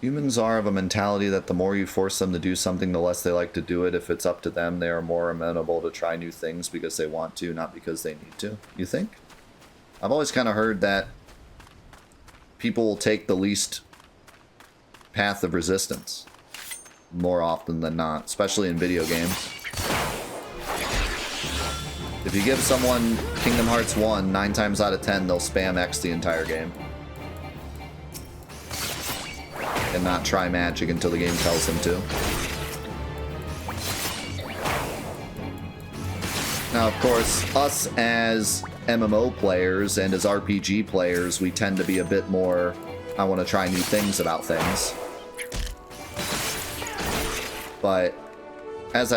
Humans are of a mentality that the more you force them to do something, the less they like to do it. If it's up to them, they are more amenable to try new things because they want to, not because they need to. You think? I've always kind of heard that people will take the least path of resistance more often than not, especially in video games. If you give someone Kingdom Hearts 1, 9 times out of 10, they'll spam X the entire game. And not try magic until the game tells them to. Now, of course, us as MMO players and as RPG players, we tend to be a bit more, I want to try new things about things. But as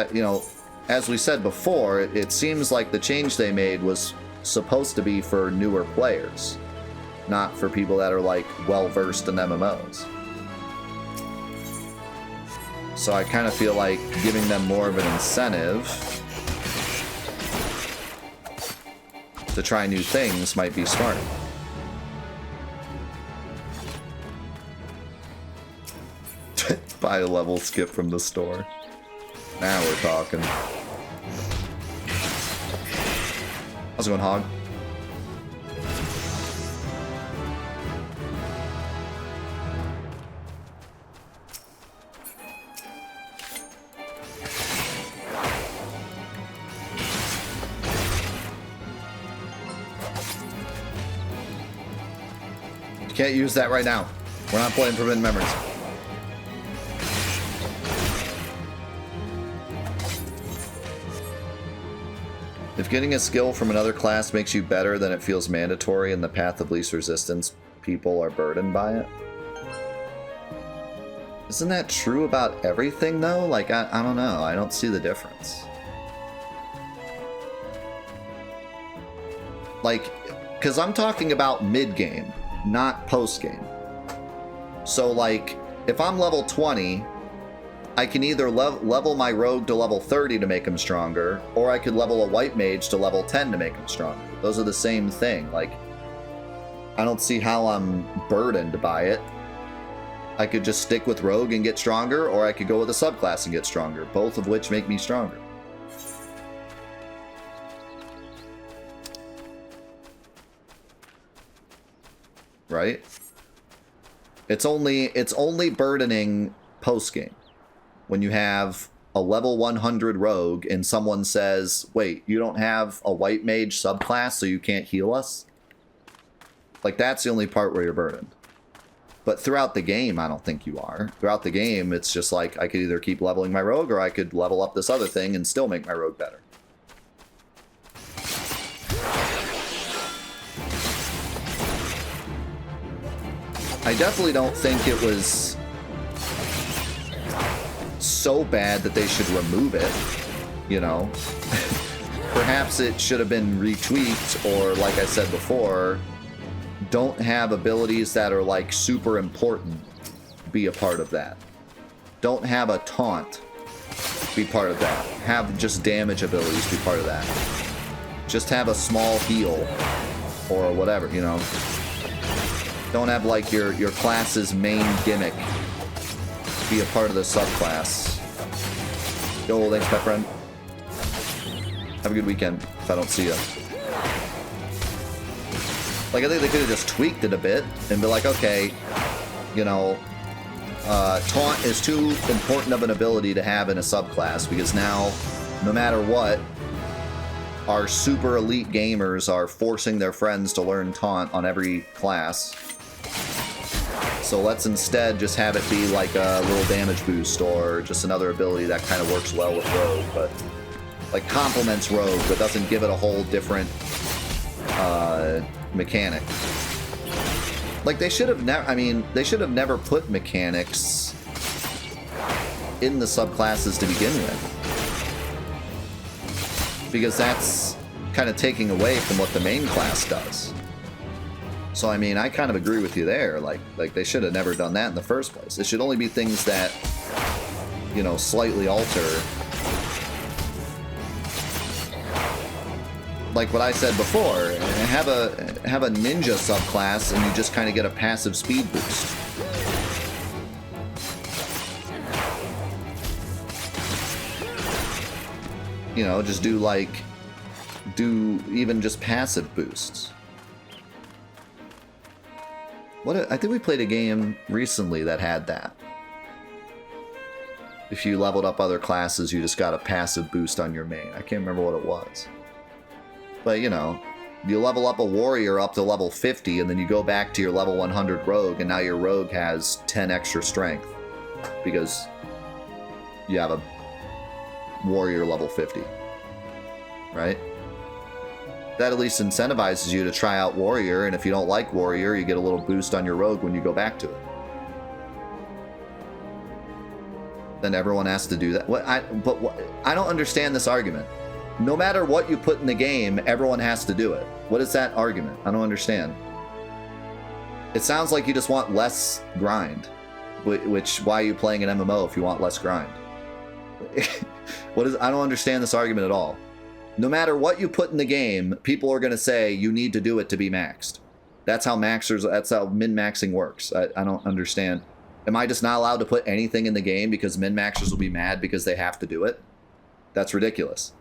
as we said before, it seems like the change they made was supposed to be for newer players, not for people that are like well-versed in MMOs. So I kind of feel like giving them more of an incentive to try new things might be smart. Buy a level skip from the store. Now we're talking. How's it going, Hog? You can't use that right now. We're not playing Forbidden Memories. If getting a skill from another class makes you better, then it feels mandatory in the path of least resistance. People are burdened by it. Isn't that true about everything, though? Like, I don't know. I don't see the difference. Like, because I'm talking about mid-game, not post-game. So, like, if I'm level 20, I can either level my rogue to level 30 to make him stronger, or I could level a white mage to level 10 to make him stronger. Those are the same thing. Like, I don't see how I'm burdened by it. I could just stick with rogue and get stronger, or I could go with a subclass and get stronger, both of which make me stronger. Right? It's only burdening post-game. When you have a level 100 rogue and someone says, wait, you don't have a white mage subclass, so you can't heal us? Like, that's the only part where you're burdened. But throughout the game, I don't think you are. Throughout the game, it's just like, I could either keep leveling my rogue, or I could level up this other thing and still make my rogue better. I definitely don't think it was so bad that they should remove it, you know. Perhaps it should have been retweaked, or like I said before, don't have abilities that are like super important be a part of that. Don't have a taunt be part of that. Have just damage abilities be part of that. Just have a small heal or whatever, you know. Don't have like your class's main gimmick be a part of the subclass. Yo, thanks, my friend. Have a good weekend if I don't see you. Like, I think they could have just tweaked it a bit and be like, okay, you know, taunt is too important of an ability to have in a subclass, because now, no matter what, our super elite gamers are forcing their friends to learn taunt on every class. So let's instead just have it be like a little damage boost, or just another ability that kind of works well with Rogue, but like complements Rogue, but doesn't give it a whole different mechanic. Like, they should have never, I mean, they should have never put mechanics in the subclasses to begin with, because that's kind of taking away from what the main class does. So, I mean, I kind of agree with you there. Like they should have never done that in the first place. It should only be things that, you know, slightly alter. Like what I said before, have a ninja subclass and you just kind of get a passive speed boost. You know, just do like, do even just passive boosts. I think we played a game recently that had that. If you leveled up other classes, you just got a passive boost on your main. I can't remember what it was. But, you know, you level up a warrior up to level 50, and then you go back to your level 100 rogue, and now your rogue has 10 extra strength. Because you have a warrior level 50. Right? That at least incentivizes you to try out warrior, and if you don't like warrior, you get a little boost on your rogue when you go back to it. Then everyone has to do that. I don't understand this argument. No matter what you put in the game, everyone has to do it. What is that argument? I don't understand. It sounds like you just want less grind. Why are you playing an MMO if you want less grind? I don't understand this argument at all. No matter what you put in the game, people are going to say you need to do it to be maxed. That's how min-maxing works. I don't understand. Am I just not allowed to put anything in the game because min-maxers will be mad because they have to do it? That's ridiculous.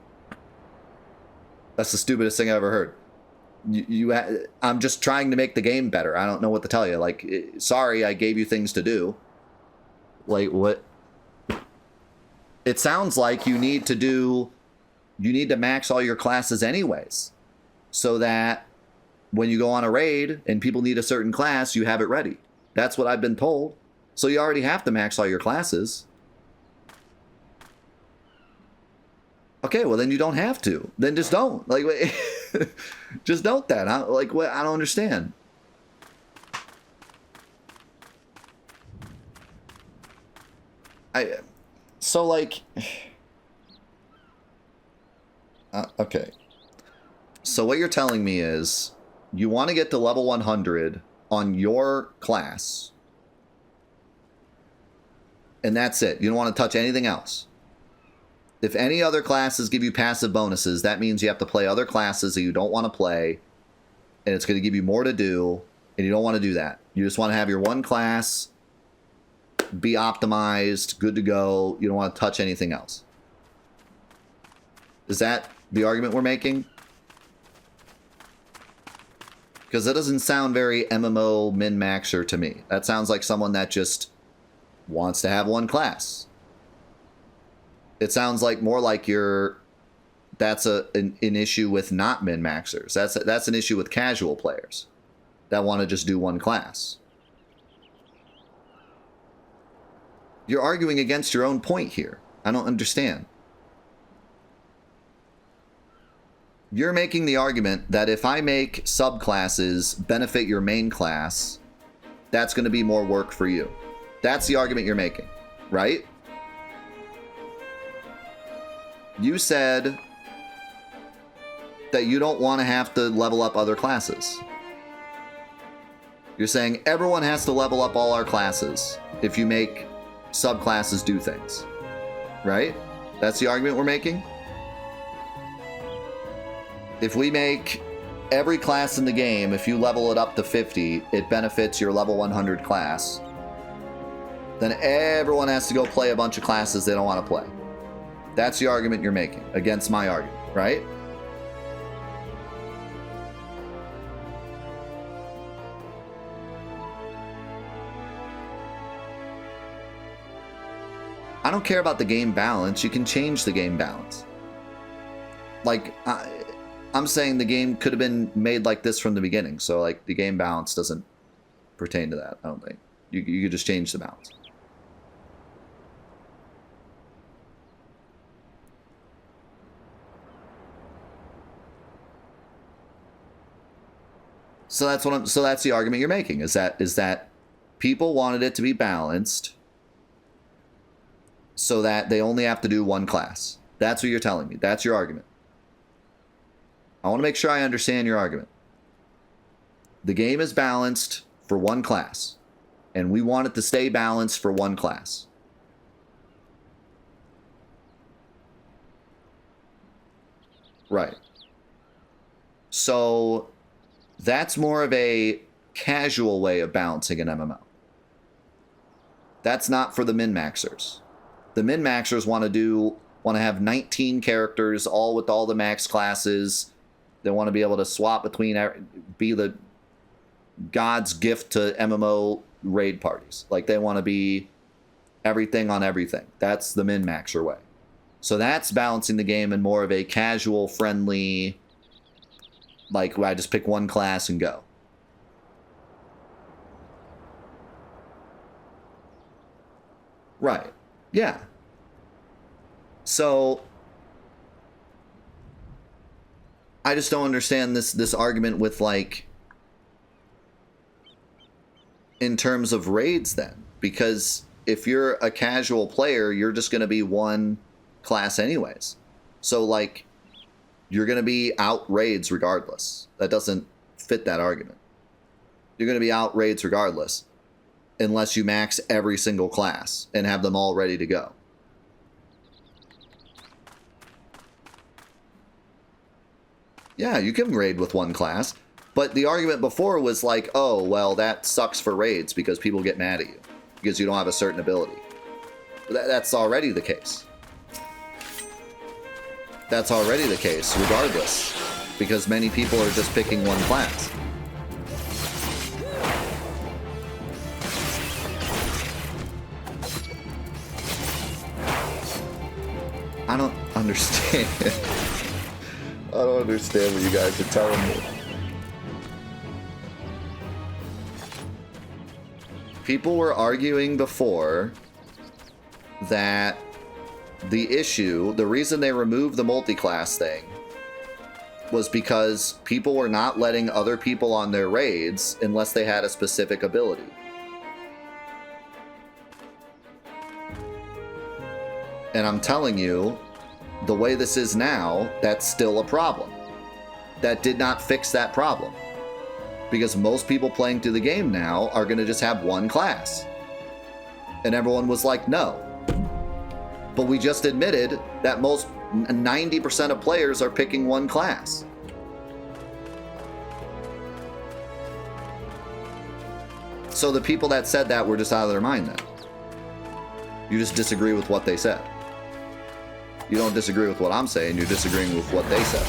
That's the stupidest thing I've ever heard. I'm just trying to make the game better. I don't know what to tell you. Like, sorry, I gave you things to do. Like, what? It sounds like you need to max all your classes anyways, so that when you go on a raid and people need a certain class, you have it ready. That's what I've been told. So you already have to max all your classes. Okay, well then you don't have to. Then just don't. Like, just don't that. I don't understand. Okay. So what you're telling me is you want to get to level 100 on your class. And that's it. You don't want to touch anything else. If any other classes give you passive bonuses, that means you have to play other classes that you don't want to play. And it's going to give you more to do. And you don't want to do that. You just want to have your one class, be optimized, good to go. You don't want to touch anything else. Is that the argument we're making? Because that doesn't sound very MMO min-maxer to me. That sounds like someone that just wants to have one class. It sounds like more like that's an issue with not min-maxers. That's an issue with casual players that want to just do one class. You're arguing against your own point here. I don't understand. You're making the argument that if I make subclasses benefit your main class, that's going to be more work for you. That's the argument you're making, right? You said that you don't want to have to level up other classes. You're saying everyone has to level up all our classes if you make subclasses do things, right? That's the argument we're making? If we make every class in the game, if you level it up to 50, it benefits your level 100 class, then everyone has to go play a bunch of classes they don't want to play. That's the argument you're making against my argument, right? I don't care about the game balance. You can change the game balance. Like, I'm saying the game could have been made like this from the beginning. So, like, the game balance doesn't pertain to that, I don't think. You could just change the balance. So that's the argument you're making, is that people wanted it to be balanced so that they only have to do one class. That's what you're telling me. That's your argument. I want to make sure I understand your argument. The game is balanced for one class, and we want it to stay balanced for one class. Right. So that's more of a casual way of balancing an MMO. That's not for the min-maxers. The min-maxers want to do Want to have 19 characters, all with all the max classes. They want to be able to swap between, be the God's gift to MMO raid parties. Like, they want to be everything on everything. That's the min-maxer way. So that's balancing the game in more of a casual, friendly, like, where I just pick one class and go. Right. Yeah. So I just don't understand this argument with, like, in terms of raids then, because if you're a casual player, you're just going to be one class anyways. So, like, you're going to be out raids regardless. That doesn't fit that argument. You're going to be out raids regardless unless you max every single class and have them all ready to go. Yeah, you can raid with one class. But the argument before was like, oh, well, that sucks for raids because people get mad at you because you don't have a certain ability. That's already the case. That's already the case, regardless, because many people are just picking one class. I don't understand. I don't understand what you guys are telling me. People were arguing before that the issue, the reason they removed the multi-class thing was because people were not letting other people on their raids unless they had a specific ability. And I'm telling you, the way this is now, that's still a problem. That did not fix that problem. Because most people playing through the game now are going to just have one class. And everyone was like, no. But we just admitted that most 90% of players are picking one class. So the people that said that were just out of their mind then. You just disagree with what they said. You don't disagree with what I'm saying, you're disagreeing with what they said.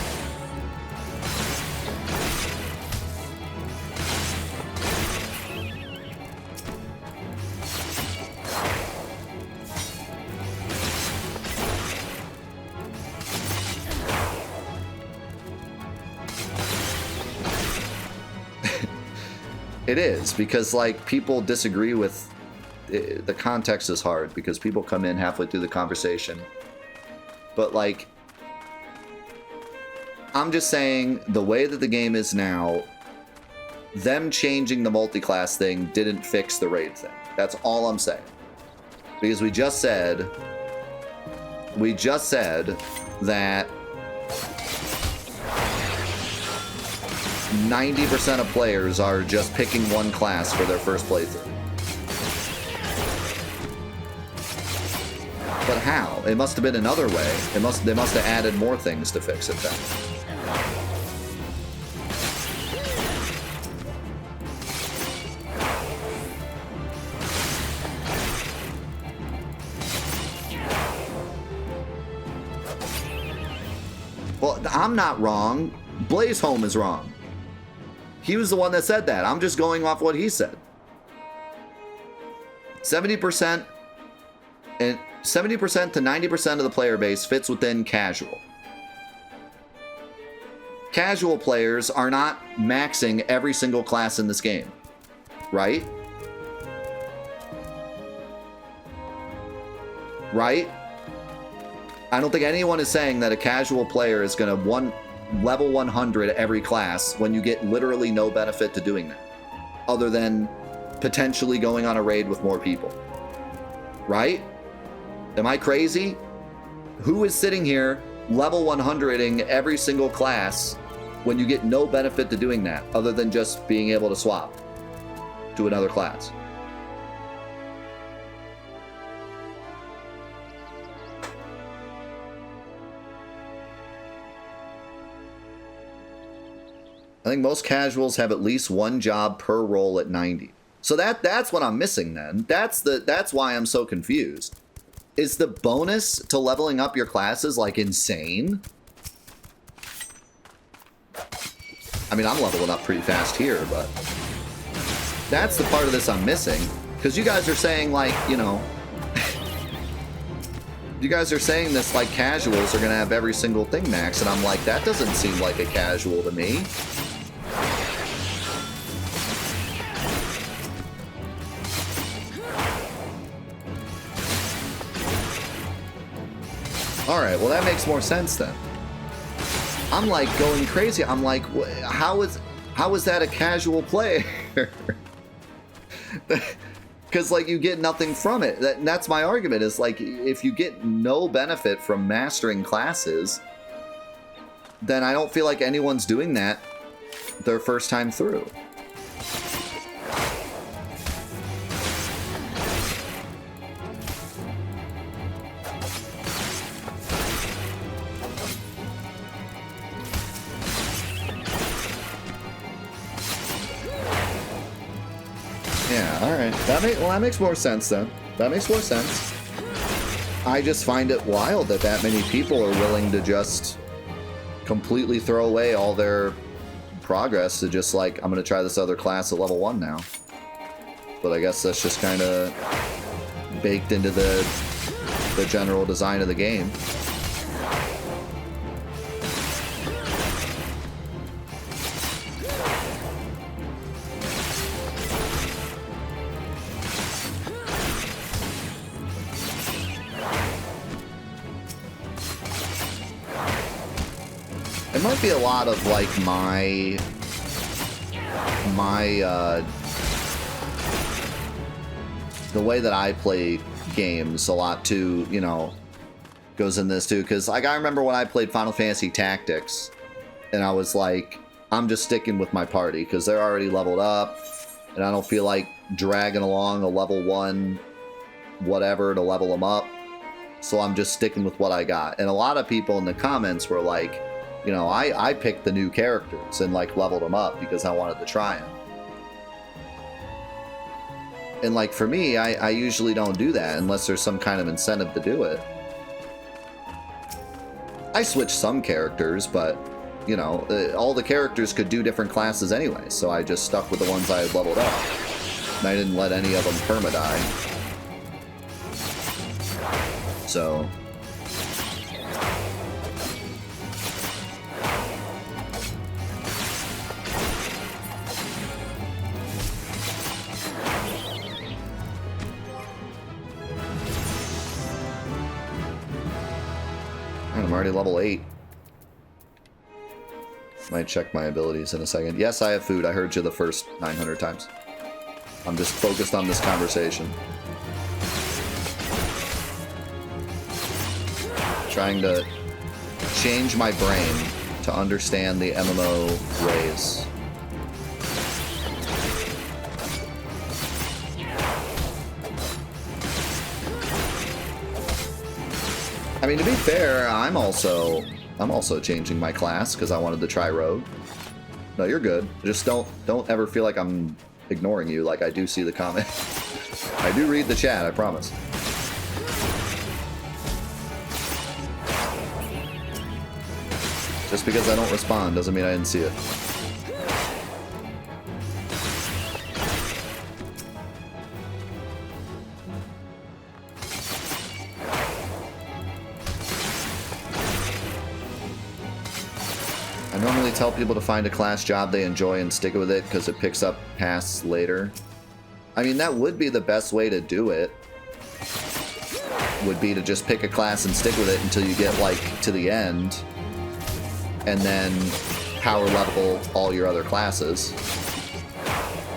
It is, because, like, people disagree with... The context is hard, because people come in halfway through the conversation. But, like... I'm just saying, the way that the game is now, them changing the multi-class thing didn't fix the raid thing. That's all I'm saying. Because we just said that 90% of players are just picking one class for their first playthrough. But how? It must have been another way. They must have added more things to fix it then. Well, I'm not wrong. Blazeholm is wrong. He was the one that said that. I'm just going off what he said. 70% to 90% of the player base fits within casual. Casual players are not maxing every single class in this game, right? Right? I don't think anyone is saying that a casual player is going to level 100 every class when you get literally no benefit to doing that, other than potentially going on a raid with more people. Right? Am I crazy? Who is sitting here level 100ing every single class when you get no benefit to doing that, other than just being able to swap to another class? I think most casuals have at least one job per role at 90. So that's what I'm missing then. That's why I'm so confused. Is the bonus to leveling up your classes, like, insane? I mean, I'm leveling up pretty fast here, but that's the part of this I'm missing. Because you guys are saying, like, you know, you guys are saying this like casuals are going to have every single thing max, and I'm like, that doesn't seem like a casual to me. Alright, well that makes more sense then. I'm like going crazy. I'm like, how is that a casual player? Because, like, you get nothing from it. That's my argument, is, like, if you get no benefit from mastering classes, then I don't feel like anyone's doing that their first time through. Yeah, alright. That makes more sense then. That makes more sense. I just find it wild that that many people are willing to just completely throw away all their progress to just like, I'm gonna try this other class at level 1 now. But I guess that's just kind of baked into the general design of the game. It might be a lot of, like, my the way that I play games a lot too, you know, goes in this too. Because, like, I remember when I played Final Fantasy Tactics, and I was like, I'm just sticking with my party because they're already leveled up, and I don't feel like dragging along a level 1 whatever to level them up. So I'm just sticking with what I got. And a lot of people in the comments were like, you know, I picked the new characters and, like, leveled them up because I wanted to try them. And, like, for me, I usually don't do that unless there's some kind of incentive to do it. I switch some characters, but, you know, all the characters could do different classes anyway, so I just stuck with the ones I had leveled up. And I didn't let any of them perma-die. So... I'm already level 8. Might check my abilities in a second. Yes, I have food. I heard you the first 900 times. I'm just focused on this conversation. Trying to change my brain to understand the MMO ways. I mean, to be fair, I'm also changing my class because I wanted to try rogue. No, you're good. Just don't ever feel like I'm ignoring you. Like, I do see the comment. I do read the chat, I promise. Just because I don't respond doesn't mean I didn't see it. I normally tell people to find a class job they enjoy and stick with it because it picks up paths later. I mean, that would be the best way to do it. Would be to just pick a class and stick with it until you get, like, to the end. And then power level all your other classes.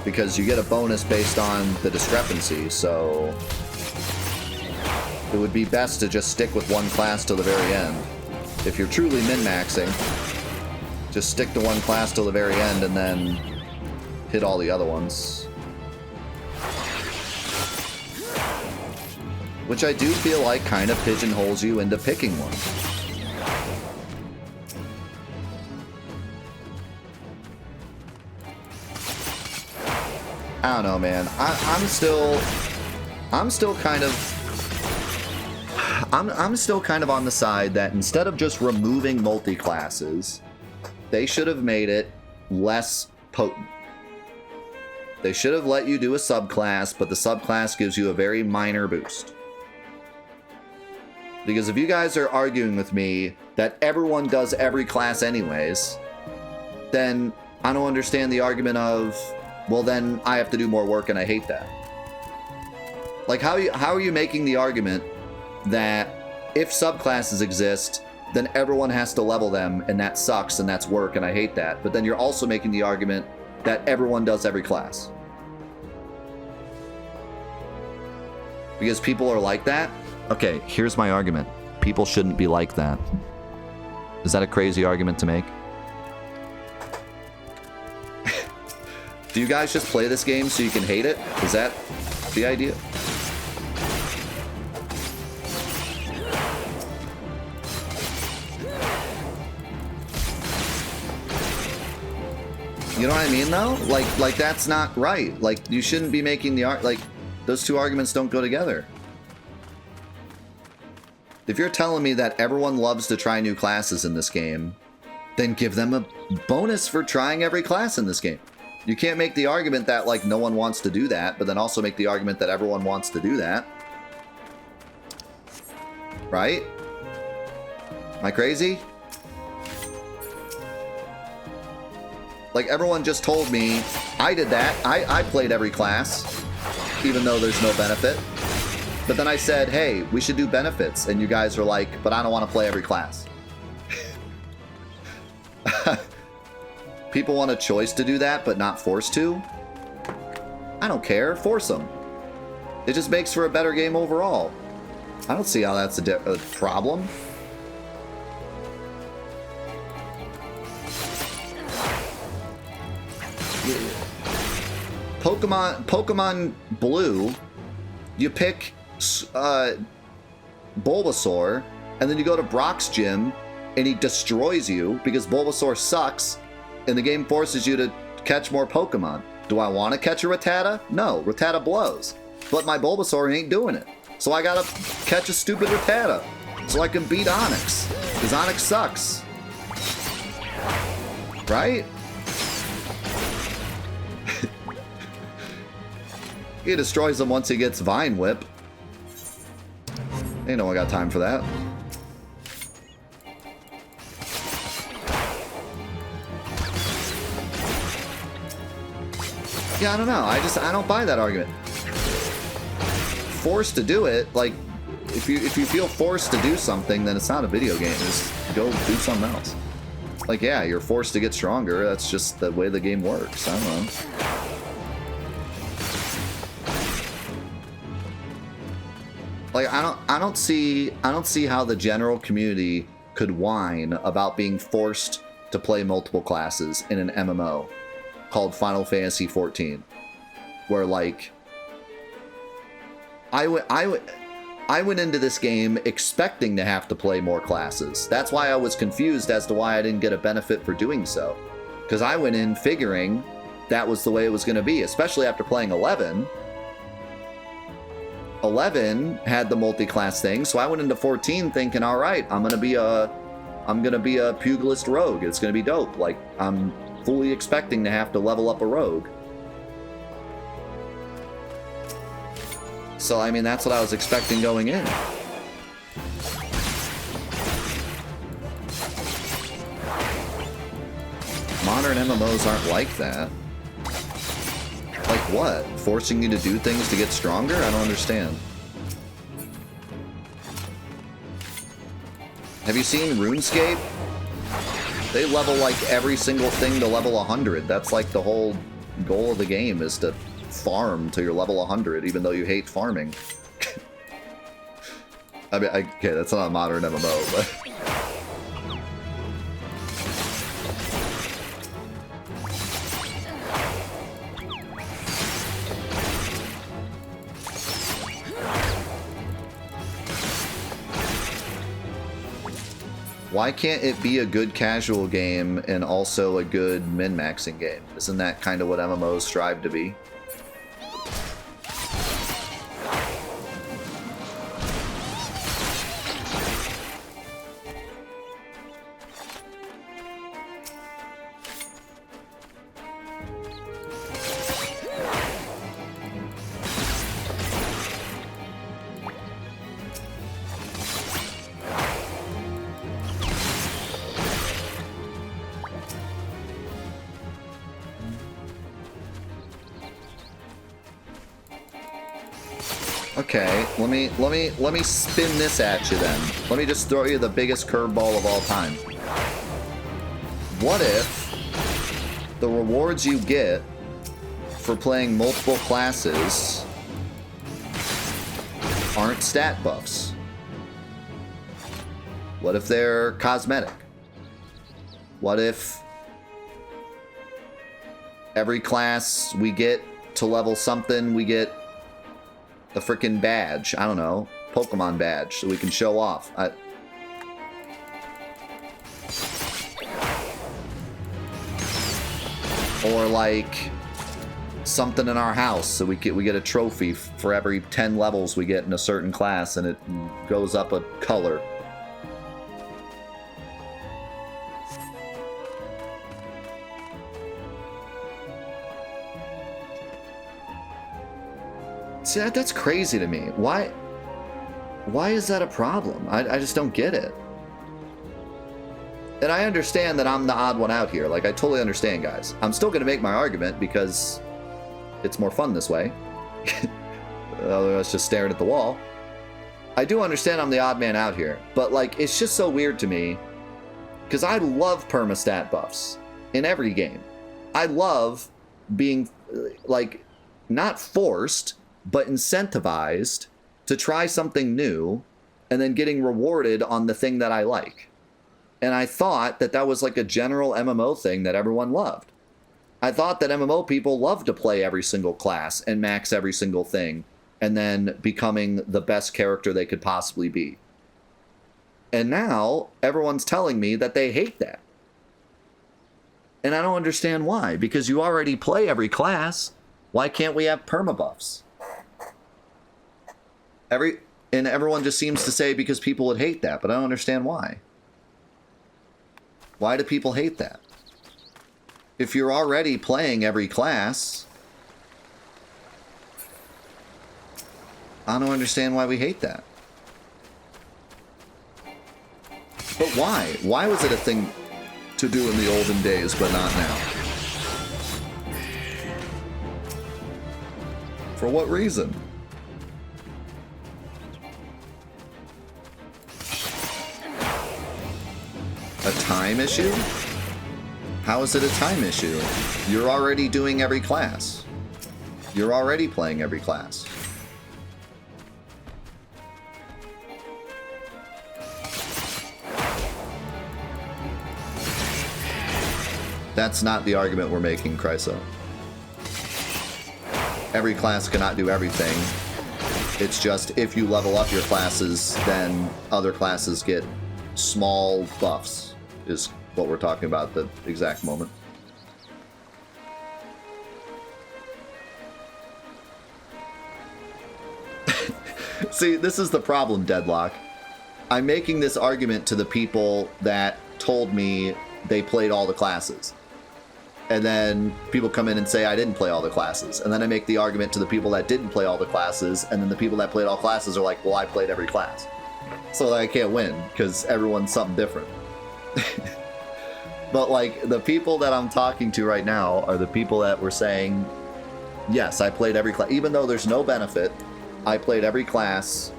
Because you get a bonus based on the discrepancy, so... it would be best to just stick with one class till the very end. If you're truly min-maxing, just stick to one class till the very end and then hit all the other ones. Which I do feel like kind of pigeonholes you into picking one. I don't know, man. I'm still kind of I'm still kind of on the side that instead of just removing multi-classes, they should have made it less potent. They should have let you do a subclass, but the subclass gives you a very minor boost. Because if you guys are arguing with me that everyone does every class anyways, then I don't understand the argument of, well, then I have to do more work and I hate that. Like, how are you making the argument that if subclasses exist, then everyone has to level them and that sucks and that's work and I hate that. But then you're also making the argument that everyone does every class. Because people are like that? Okay, here's my argument. People shouldn't be like that. Is that a crazy argument to make? Do you guys just play this game so you can hate it? Is that the idea? You know what I mean, though? Like that's not right. Like, you shouldn't be making the like, those two arguments don't go together. If you're telling me that everyone loves to try new classes in this game, then give them a bonus for trying every class in this game. You can't make the argument that, like, no one wants to do that, but then also make the argument that everyone wants to do that. Right? Am I crazy? Like, everyone just told me, I did that. I played every class, even though there's no benefit. But then I said, hey, we should do benefits. And you guys are like, but I don't want to play every class. People want a choice to do that, but not forced to. I don't care. Force them. It just makes for a better game overall. I don't see how that's a problem. Pokemon Blue, you pick Bulbasaur, and then you go to Brock's gym, and he destroys you because Bulbasaur sucks, and the game forces you to catch more Pokemon. Do I want to catch a Rattata? No, Rattata blows. But my Bulbasaur ain't doing it. So I gotta catch a stupid Rattata so I can beat Onix, because Onix sucks. Right? He destroys him once he gets Vine Whip. Ain't no one got time for that. Yeah, I don't know. I don't buy that argument. Forced to do it, like, if you feel forced to do something, then it's not a video game. Just go do something else. Like, yeah, you're forced to get stronger. That's just the way the game works. I don't know. Like, I don't see how the general community could whine about being forced to play multiple classes in an MMO called Final Fantasy XIV, where, like, I went into this game expecting to have to play more classes. That's why I was confused as to why I didn't get a benefit for doing so, because I went in figuring that was the way it was going to be, especially after playing 11. 11 had the multi-class thing, so I went into 14 thinking, all right, I'm gonna be a pugilist rogue. It's gonna be dope. Like, I'm fully expecting to have to level up a rogue. So I mean, that's what I was expecting going in. Modern MMOs aren't like that. Like what? Forcing you to do things to get stronger? I don't understand. Have you seen RuneScape? They level like every single thing to level 100. That's like the whole goal of the game, is to farm till you're level 100, even though you hate farming. I mean, okay, that's not a modern MMO, but... Why can't it be a good casual game and also a good min-maxing game? Isn't that kind of what MMOs strive to be? Okay, let me spin this at you then. Let me just throw you the biggest curveball of all time. What if the rewards you get for playing multiple classes aren't stat buffs? What if they're cosmetic? What if every class we get to level something, we get a freaking badge? I don't know, Pokemon badge, so we can show off. Or like something in our house, so we get a trophy for every 10 levels we get in a certain class, and it goes up a color. See, that's crazy to me. Why is that a problem? I just don't get it. And I understand that I'm the odd one out here. Like, I totally understand, guys. I'm still going to make my argument because it's more fun this way. Otherwise, just staring at the wall. I do understand I'm the odd man out here. But, like, it's just so weird to me because I love perma-stat buffs in every game. I love being, like, not forced, but incentivized to try something new and then getting rewarded on the thing that I like. And I thought that that was like a general MMO thing that everyone loved. I thought that MMO people love to play every single class and max every single thing and then becoming the best character they could possibly be. And now everyone's telling me that they hate that. And I don't understand why, because you already play every class. Why can't we have perma buffs? And everyone just seems to say because people would hate that, but I don't understand why. Why do people hate that? If you're already playing every class, I don't understand why we hate that. But why? Why was it a thing to do in the olden days, but not now? For what reason? A time issue? How is it a time issue? You're already doing every class. You're already playing every class. That's not the argument we're making, Chryso. Every class cannot do everything. It's just if you level up your classes, then other classes get small buffs, is what we're talking about at the exact moment. See, this is the problem, Deadlock. I'm making this argument to the people that told me they played all the classes. And then people come in and say I didn't play all the classes. And then I make the argument to the people that didn't play all the classes, and then the people that played all classes are like, well, I played every class. So I can't win, because everyone's something different. But, like, the people that I'm talking to right now are the people that were saying, yes, I played every class. Even though there's no benefit, I played every class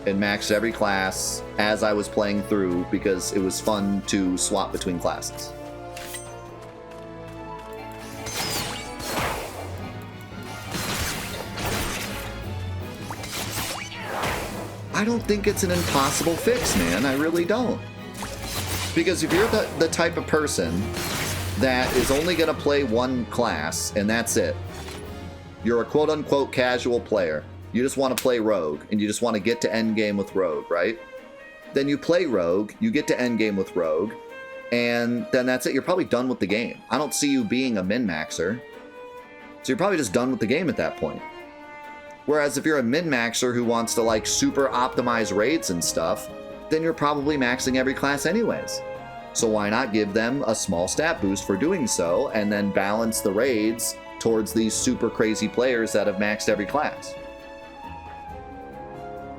and maxed every class as I was playing through because it was fun to swap between classes. I don't think it's an impossible fix, man. I really don't. Because if you're the type of person that is only going to play one class and that's it, you're a quote-unquote casual player, you just want to play Rogue, and you just want to get to endgame with Rogue, right? Then you play Rogue, you get to endgame with Rogue, and then that's it. You're probably done with the game. I don't see you being a min-maxer. So you're probably just done with the game at that point. Whereas if you're a min-maxer who wants to, like, super optimize raids and stuff, then you're probably maxing every class anyways. So why not give them a small stat boost for doing so, and then balance the raids towards these super crazy players that have maxed every class?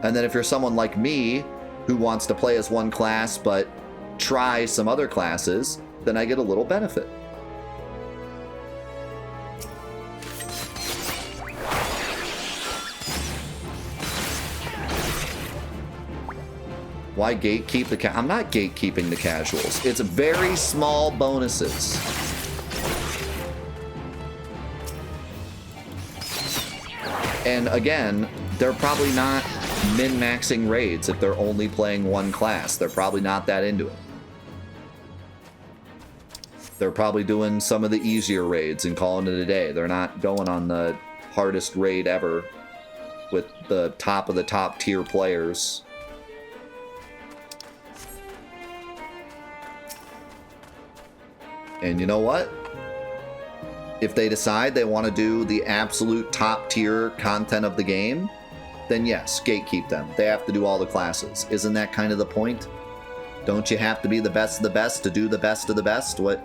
And then if you're someone like me, who wants to play as one class but try some other classes, then I get a little benefit. Why gatekeep the I'm not gatekeeping the casuals. It's very small bonuses. And again, they're probably not min-maxing raids if they're only playing one class. They're probably not that into it. They're probably doing some of the easier raids and calling it a day. They're not going on the hardest raid ever with the top of the top tier players. And you know what? If they decide they want to do the absolute top tier content of the game, then yes, gatekeep them. They have to do all the classes. Isn't that kind of the point? Don't you have to be the best of the best to do the best of the best? What?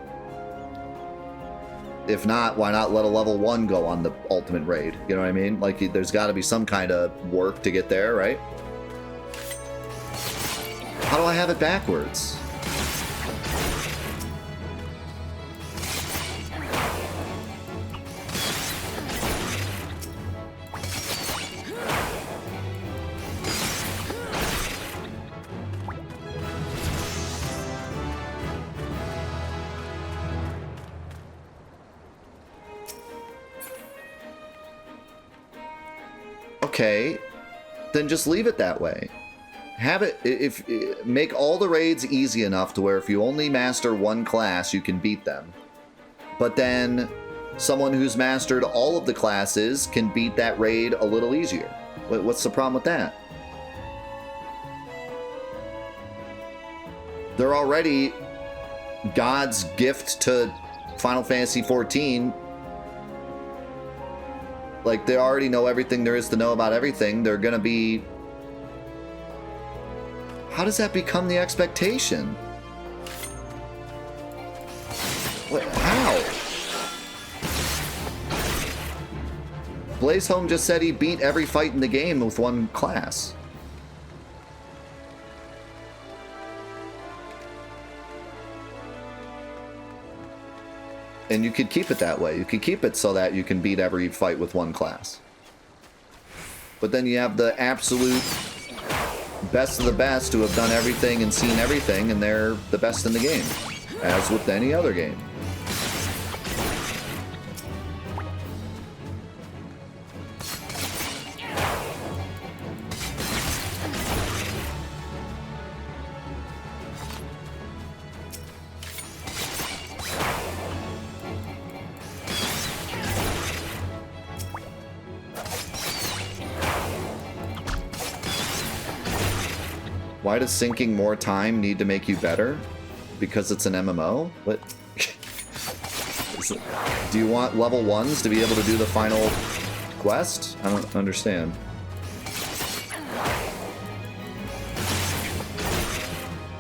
If not, why not let a level 1 go on the ultimate raid? You know what I mean? Like, there's got to be some kind of work to get there, right? How do I have it backwards? Okay, then just leave it that way. Have it, make all the raids easy enough to where if you only master one class, you can beat them. But then someone who's mastered all of the classes can beat that raid a little easier. What's the problem with that? They're already God's gift to Final Fantasy XIV. Like, they already know everything there is to know about everything. They're gonna be... How does that become the expectation? What? How? Blazeholm just said he beat every fight in the game with one class. And you could keep it that way. You could keep it so that you can beat every fight with one class. But then you have the absolute best of the best who have done everything and seen everything, and they're the best in the game, as with any other game. Why does sinking more time need to make you better? Because it's an MMO? What? Do you want level 1s to be able to do the final quest? I don't understand.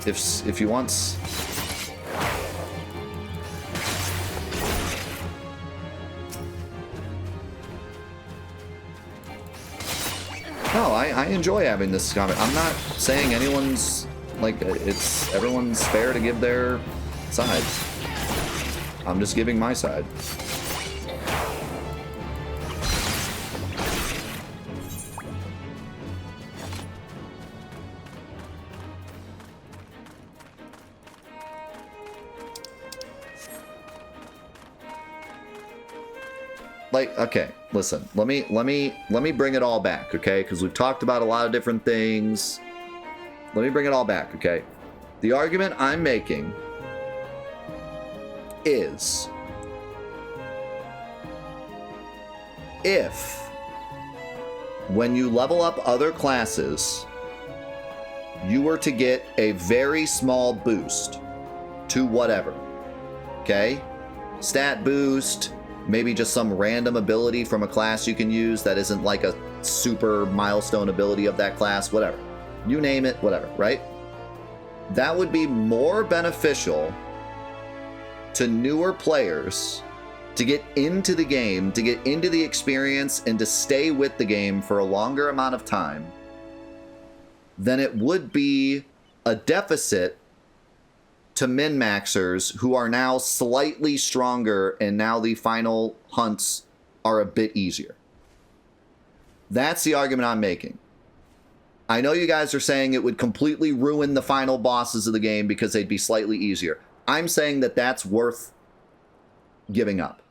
If you want... No, I enjoy having this comment. I'm not saying anyone's, like, everyone's fair to give their side. I'm just giving my side. Like, okay, listen, let me bring it all back, okay? Because we've talked about a lot of different things. Let me bring it all back, okay? The argument I'm making is if when you level up other classes, you were to get a very small boost to whatever, okay? Stat boost, maybe just some random ability from a class you can use that isn't like a super milestone ability of that class, whatever. You name it, whatever, right? That would be more beneficial to newer players to get into the game, to get into the experience, and to stay with the game for a longer amount of time than it would be a deficit to min-maxers who are now slightly stronger, and now the final hunts are a bit easier. That's the argument I'm making. I know you guys are saying it would completely ruin the final bosses of the game because they'd be slightly easier. I'm saying that that's worth giving up.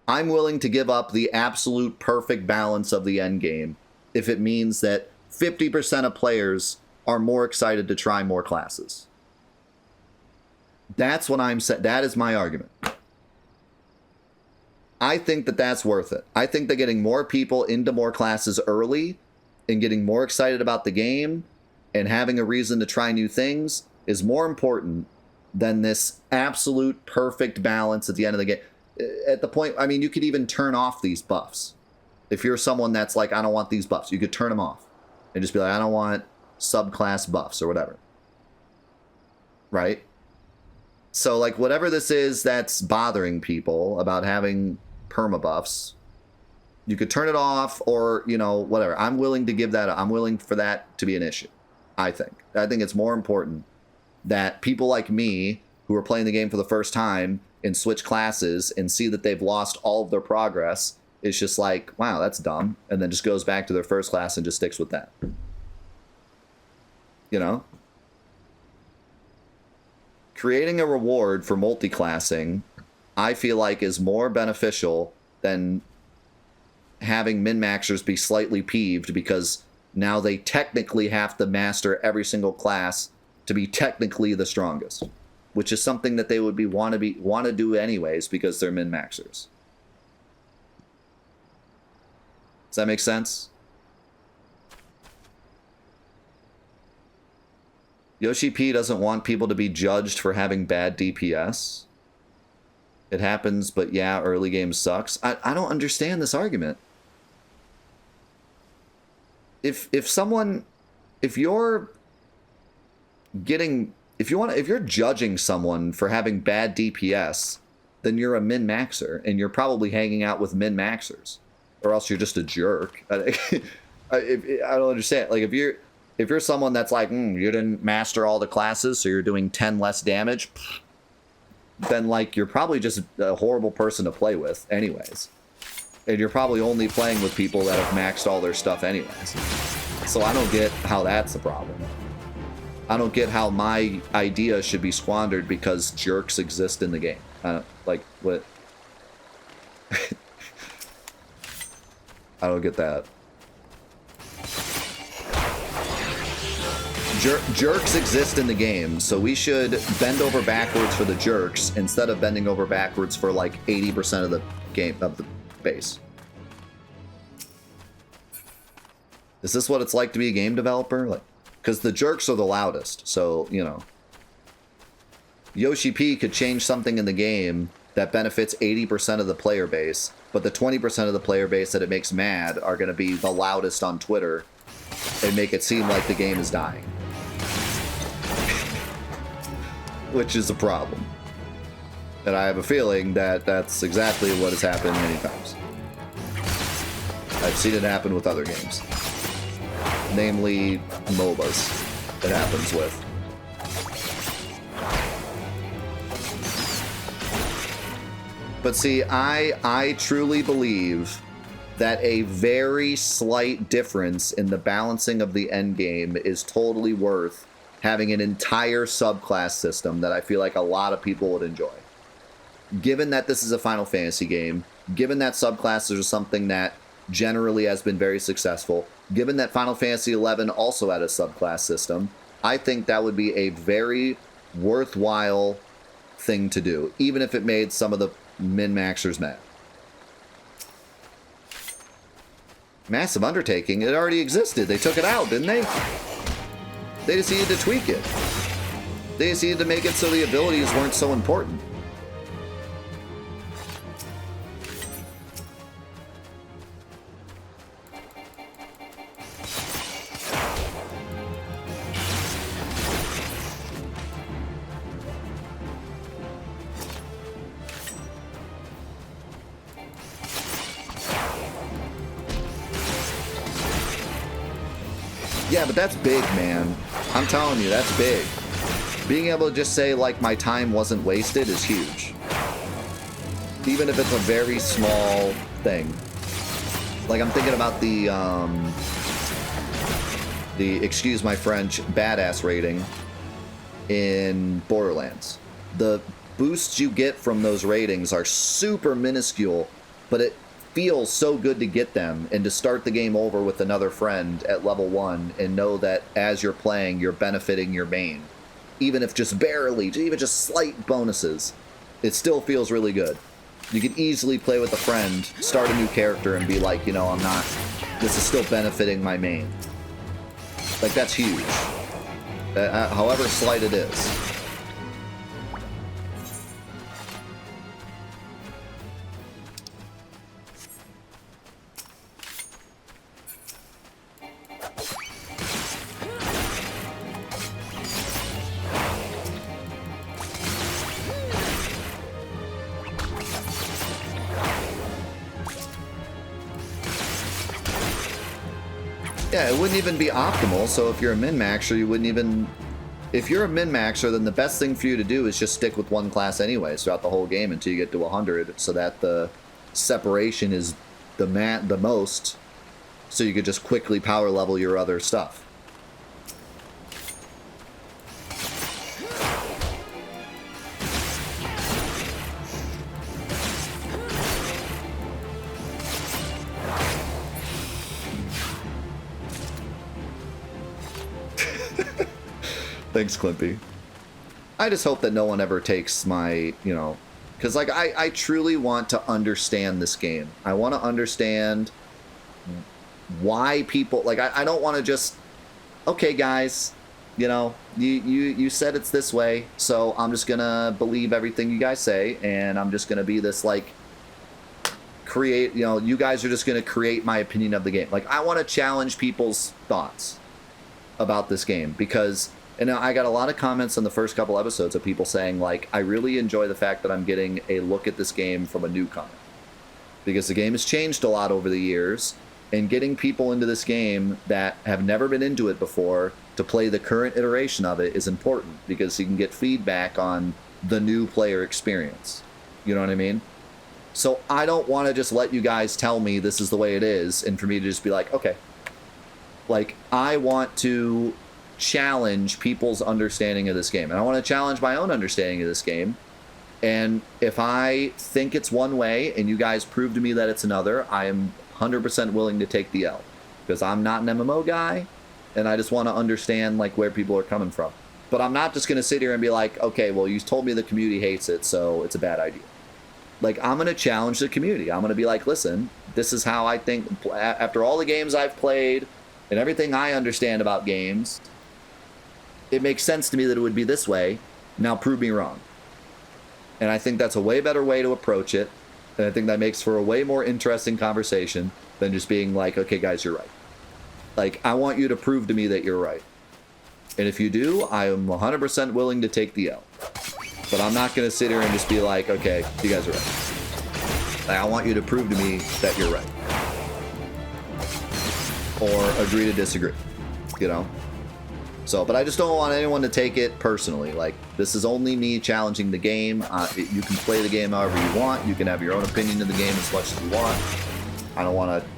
I'm willing to give up the absolute perfect balance of the end game if it means that 50% of players are more excited to try more classes. That's what I'm saying. That is my argument. I think that that's worth it. I think that getting more people into more classes early and getting more excited about the game and having a reason to try new things is more important than this absolute perfect balance at the end of the game. At the point, I mean, you could even turn off these buffs. If you're someone that's like, I don't want these buffs, you could turn them off and just be like, I don't want subclass buffs or whatever. Right? So, like, whatever this is that's bothering people about having perma buffs, you could turn it off or, you know, whatever. I'm willing to give that, I'm willing for that to be an issue, I think. I think it's more important that people like me who are playing the game for the first time and switch classes and see that they've lost all of their progress. It's just like, wow, that's dumb. And then just goes back to their first class and just sticks with that. You know? Creating a reward for multi-classing, I feel like is more beneficial than having min-maxers be slightly peeved because now they technically have to master every single class to be technically the strongest, which is something that they would want to do anyways because they're min-maxers. Does that make sense? Yoshi P doesn't want people to be judged for having bad DPS. It happens, but yeah, early game sucks. I don't understand this argument. If you're judging someone for having bad DPS, then you're a min-maxer, and you're probably hanging out with min-maxers, or else you're just a jerk. I don't understand. Like, if you're someone that's like, you didn't master all the classes, so you're doing 10 less damage, then, like, you're probably just a horrible person to play with anyways. And you're probably only playing with people that have maxed all their stuff anyways. So I don't get how that's a problem. I don't get how my idea should be squandered because jerks exist in the game. Like, what? I don't get that. Jerks exist in the game, so we should bend over backwards for the jerks instead of bending over backwards for like 80% of the game, of the base. Is this what it's like to be a game developer? Like, because the jerks are the loudest, so, you know. Yoshi P could change something in the game that benefits 80% of the player base, but the 20% of the player base that it makes mad are going to be the loudest on Twitter and make it seem like the game is dying. Which is a problem. And I have a feeling that that's exactly what has happened many times. I've seen it happen with other games. Namely, MOBAs it happens with. But see, I truly believe that a very slight difference in the balancing of the endgame is totally worth having an entire subclass system that I feel like a lot of people would enjoy. Given that this is a Final Fantasy game, given that subclasses are something that generally has been very successful, given that Final Fantasy XI also had a subclass system, I think that would be a very worthwhile thing to do, even if it made some of the min-maxers mad. Massive undertaking, it already existed. They took it out, didn't they? They just needed to tweak it. They just needed to make it so the abilities weren't so important. Yeah, but that's big, man. I'm telling you, that's big. Being able to just say, like, my time wasn't wasted is huge. Even if it's a very small thing. Like, I'm thinking about the the, excuse my French, badass rating in Borderlands. The boosts you get from those ratings are super minuscule, but it feels so good to get them and to start the game over with another friend at level 1 and know that as you're playing, you're benefiting your main. Even if just barely, even just slight bonuses, it still feels really good. You can easily play with a friend, start a new character, and be like, you know, this is still benefiting my main. Like, that's huge. However slight it is. Yeah, it wouldn't even be optimal, so if you're a min-maxer, you wouldn't even... If you're a min-maxer, then the best thing for you to do is just stick with one class anyways throughout the whole game until you get to 100, so that the separation is the most, so you could just quickly power level your other stuff. Thanks, Climpy. I just hope that no one ever takes my, you know, because like I truly want to understand this game. I want to understand why people, like I don't want to just, okay guys, you know, you said it's this way, so I'm just gonna believe everything you guys say, and I'm just gonna be this like create, you know, you guys are just gonna create my opinion of the game. Like I want to challenge people's thoughts about this game, because and I got a lot of comments on the first couple episodes of people saying, like, I really enjoy the fact that I'm getting a look at this game from a newcomer. Because the game has changed a lot over the years, and getting people into this game that have never been into it before to play the current iteration of it is important, because you can get feedback on the new player experience. You know what I mean? So I don't want to just let you guys tell me this is the way it is, and for me to just be like, okay. Like, I want to challenge people's understanding of this game, and I want to challenge my own understanding of this game, and if I think it's one way and you guys prove to me that it's another, I am 100% willing to take the L, because I'm not an MMO guy and I just want to understand like where people are coming from. But I'm not just going to sit here and be like, okay, well, you told me the community hates it, so it's a bad idea. Like, I'm going to challenge the community. I'm going to be like, listen, this is how I think, after all the games I've played and everything I understand about games, it makes sense to me that it would be this way. Now prove me wrong. And I think that's a way better way to approach it. And I think that makes for a way more interesting conversation than just being like, okay, guys, you're right. Like, I want you to prove to me that you're right. And if you do, I am 100% willing to take the L. But I'm not going to sit here and just be like, okay, you guys are right. Like, I want you to prove to me that you're right. Or agree to disagree, you know? So, but I just don't want anyone to take it personally. Like, this is only me challenging the game. You can play the game however you want. You can have your own opinion of the game as much as you want. I don't want to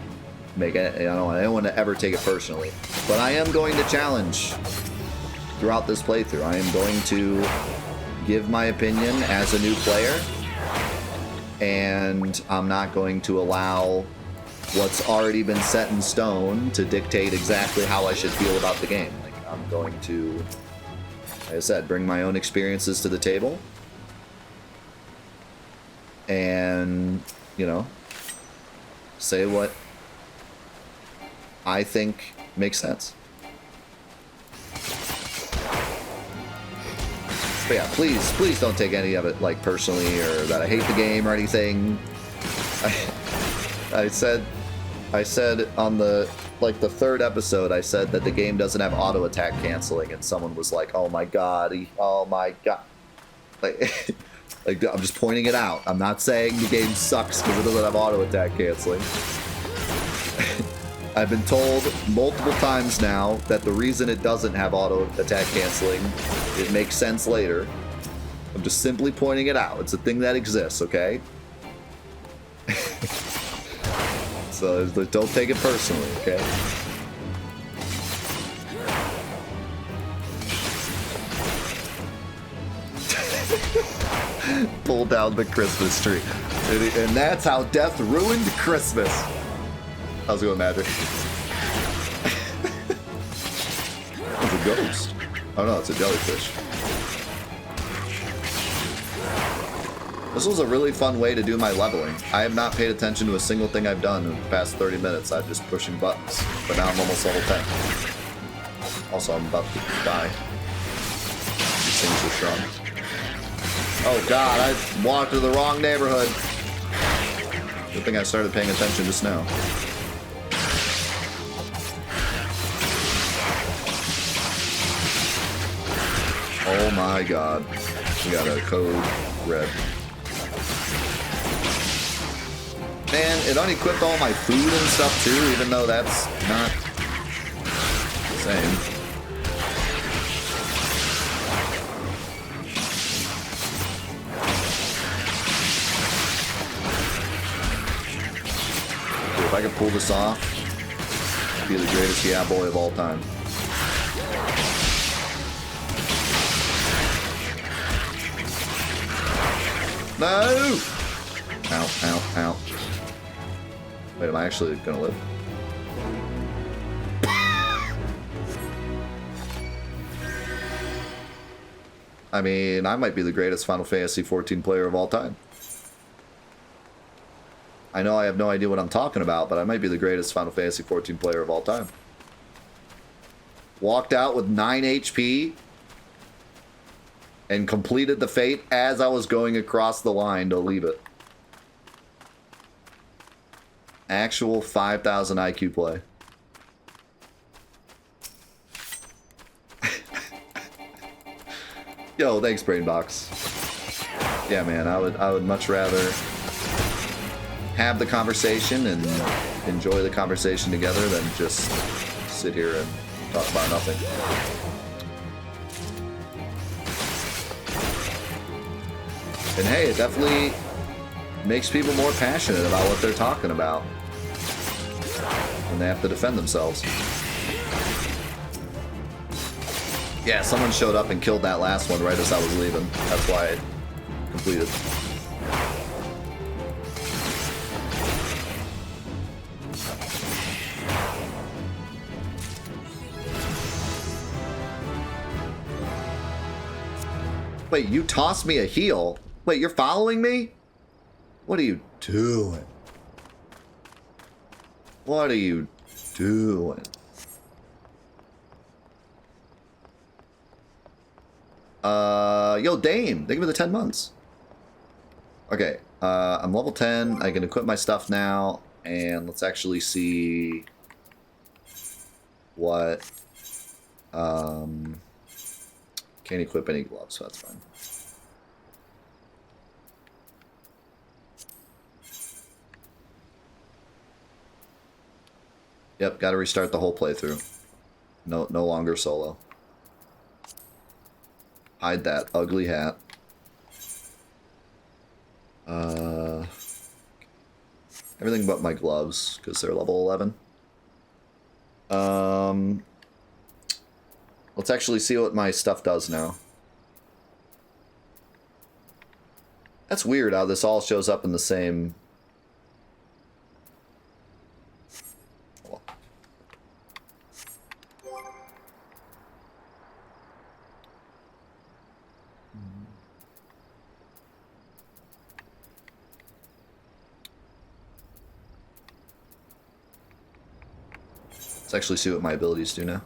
make it, I don't want anyone to ever take it personally. But I am going to challenge throughout this playthrough. I am going to give my opinion as a new player, and I'm not going to allow what's already been set in stone to dictate exactly how I should feel about the game. I'm going to, like I said, bring my own experiences to the table and, you know, say what I think makes sense. But yeah, please don't take any of it like personally, or that I hate the game or anything. I said on the third episode, I said that the game doesn't have auto attack canceling, and someone was like, "Oh my god, oh my god!" Like, like I'm just pointing it out. I'm not saying the game sucks because it doesn't have auto attack canceling. I've been told multiple times now that the reason it doesn't have auto attack canceling, it makes sense later. I'm just simply pointing it out. It's a thing that exists, okay? So don't take it personally, okay? Pull down the Christmas tree. And that's how death ruined Christmas. How's it going, Magic? It's a ghost. Oh no, it's a jellyfish. This was a really fun way to do my leveling. I have not paid attention to a single thing I've done in the past 30 minutes. I'm just pushing buttons. But now I'm almost level 10. Also, I'm about to die. These things are strong. Oh god, I walked to the wrong neighborhood. Good thing I started paying attention just now. Oh my god. We got a code red. Man, it unequipped all my food and stuff too, even though that's not the same. Dude, if I could pull this off, I'd be the greatest yeah boy of all time. No! Ow, ow, ow. Wait, am I actually gonna live? I mean, I might be the greatest Final Fantasy XIV player of all time. I know I have no idea what I'm talking about, but I might be the greatest Final Fantasy XIV player of all time. Walked out with 9 HP and completed the fate as I was going across the line to leave it. Actual 5,000 IQ play. Yo, thanks, Brainbox. Yeah, man, I would much rather have the conversation and enjoy the conversation together than just sit here and talk about nothing. And hey, it definitely makes people more passionate about what they're talking about. And they have to defend themselves. Yeah, someone showed up and killed that last one right as I was leaving. That's why it completed. Wait, you tossed me a heal? Wait, you're following me? What are you doing? What are you doing? Yo, Dame, thank you for the 10 months. Okay, I'm level 10. I can equip my stuff now, and let's actually see what, can't equip any gloves, so that's fine. Yep, gotta restart the whole playthrough. No longer solo. Hide that ugly hat. Everything but my gloves, because they're level 11. Let's actually see what my stuff does now. That's weird how this all shows up in the same... Let's actually see what my abilities do now.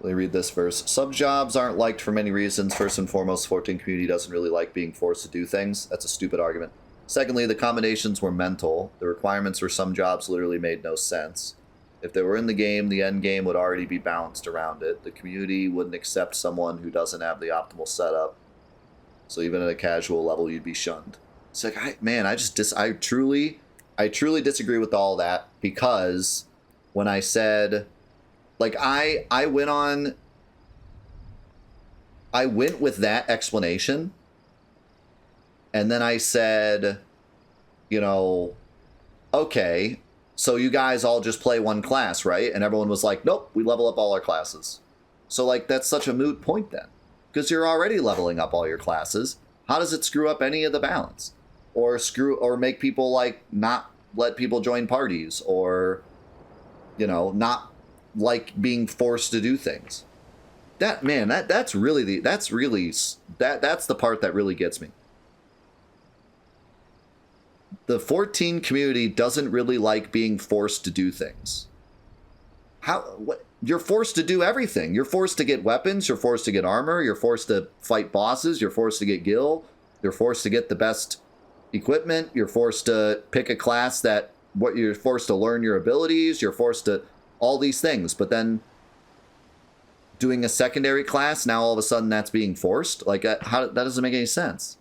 Let me read this verse. Some jobs aren't liked for many reasons. First and foremost, the 14 community doesn't really like being forced to do things. That's a stupid argument. Secondly, the combinations were mental. The requirements for some jobs literally made no sense. If they were in the game, the end game would already be balanced around it. The community wouldn't accept someone who doesn't have the optimal setup. So even at a casual level, you'd be shunned. It's like, I truly disagree with all that, because when I said, like, I went with that explanation, and then I said, you know, okay, so you guys all just play one class, right? And everyone was like, nope, we level up all our classes. So, like, that's such a moot point then. because you're already leveling up all your classes. How does it screw up any of the balance? Or make people, like, not let people join parties, or, you know, not like being forced to do things. That's the part that really gets me. The 14 community doesn't really like being forced to do things. You're forced to do everything. You're forced to get weapons, you're forced to get armor, you're forced to fight bosses, you're forced to get gil, you're forced to get the best equipment, you're forced to pick a class you're forced to learn your abilities, you're forced to all these things. But then doing a secondary class, now all of a sudden that's being forced? Like, that doesn't make any sense.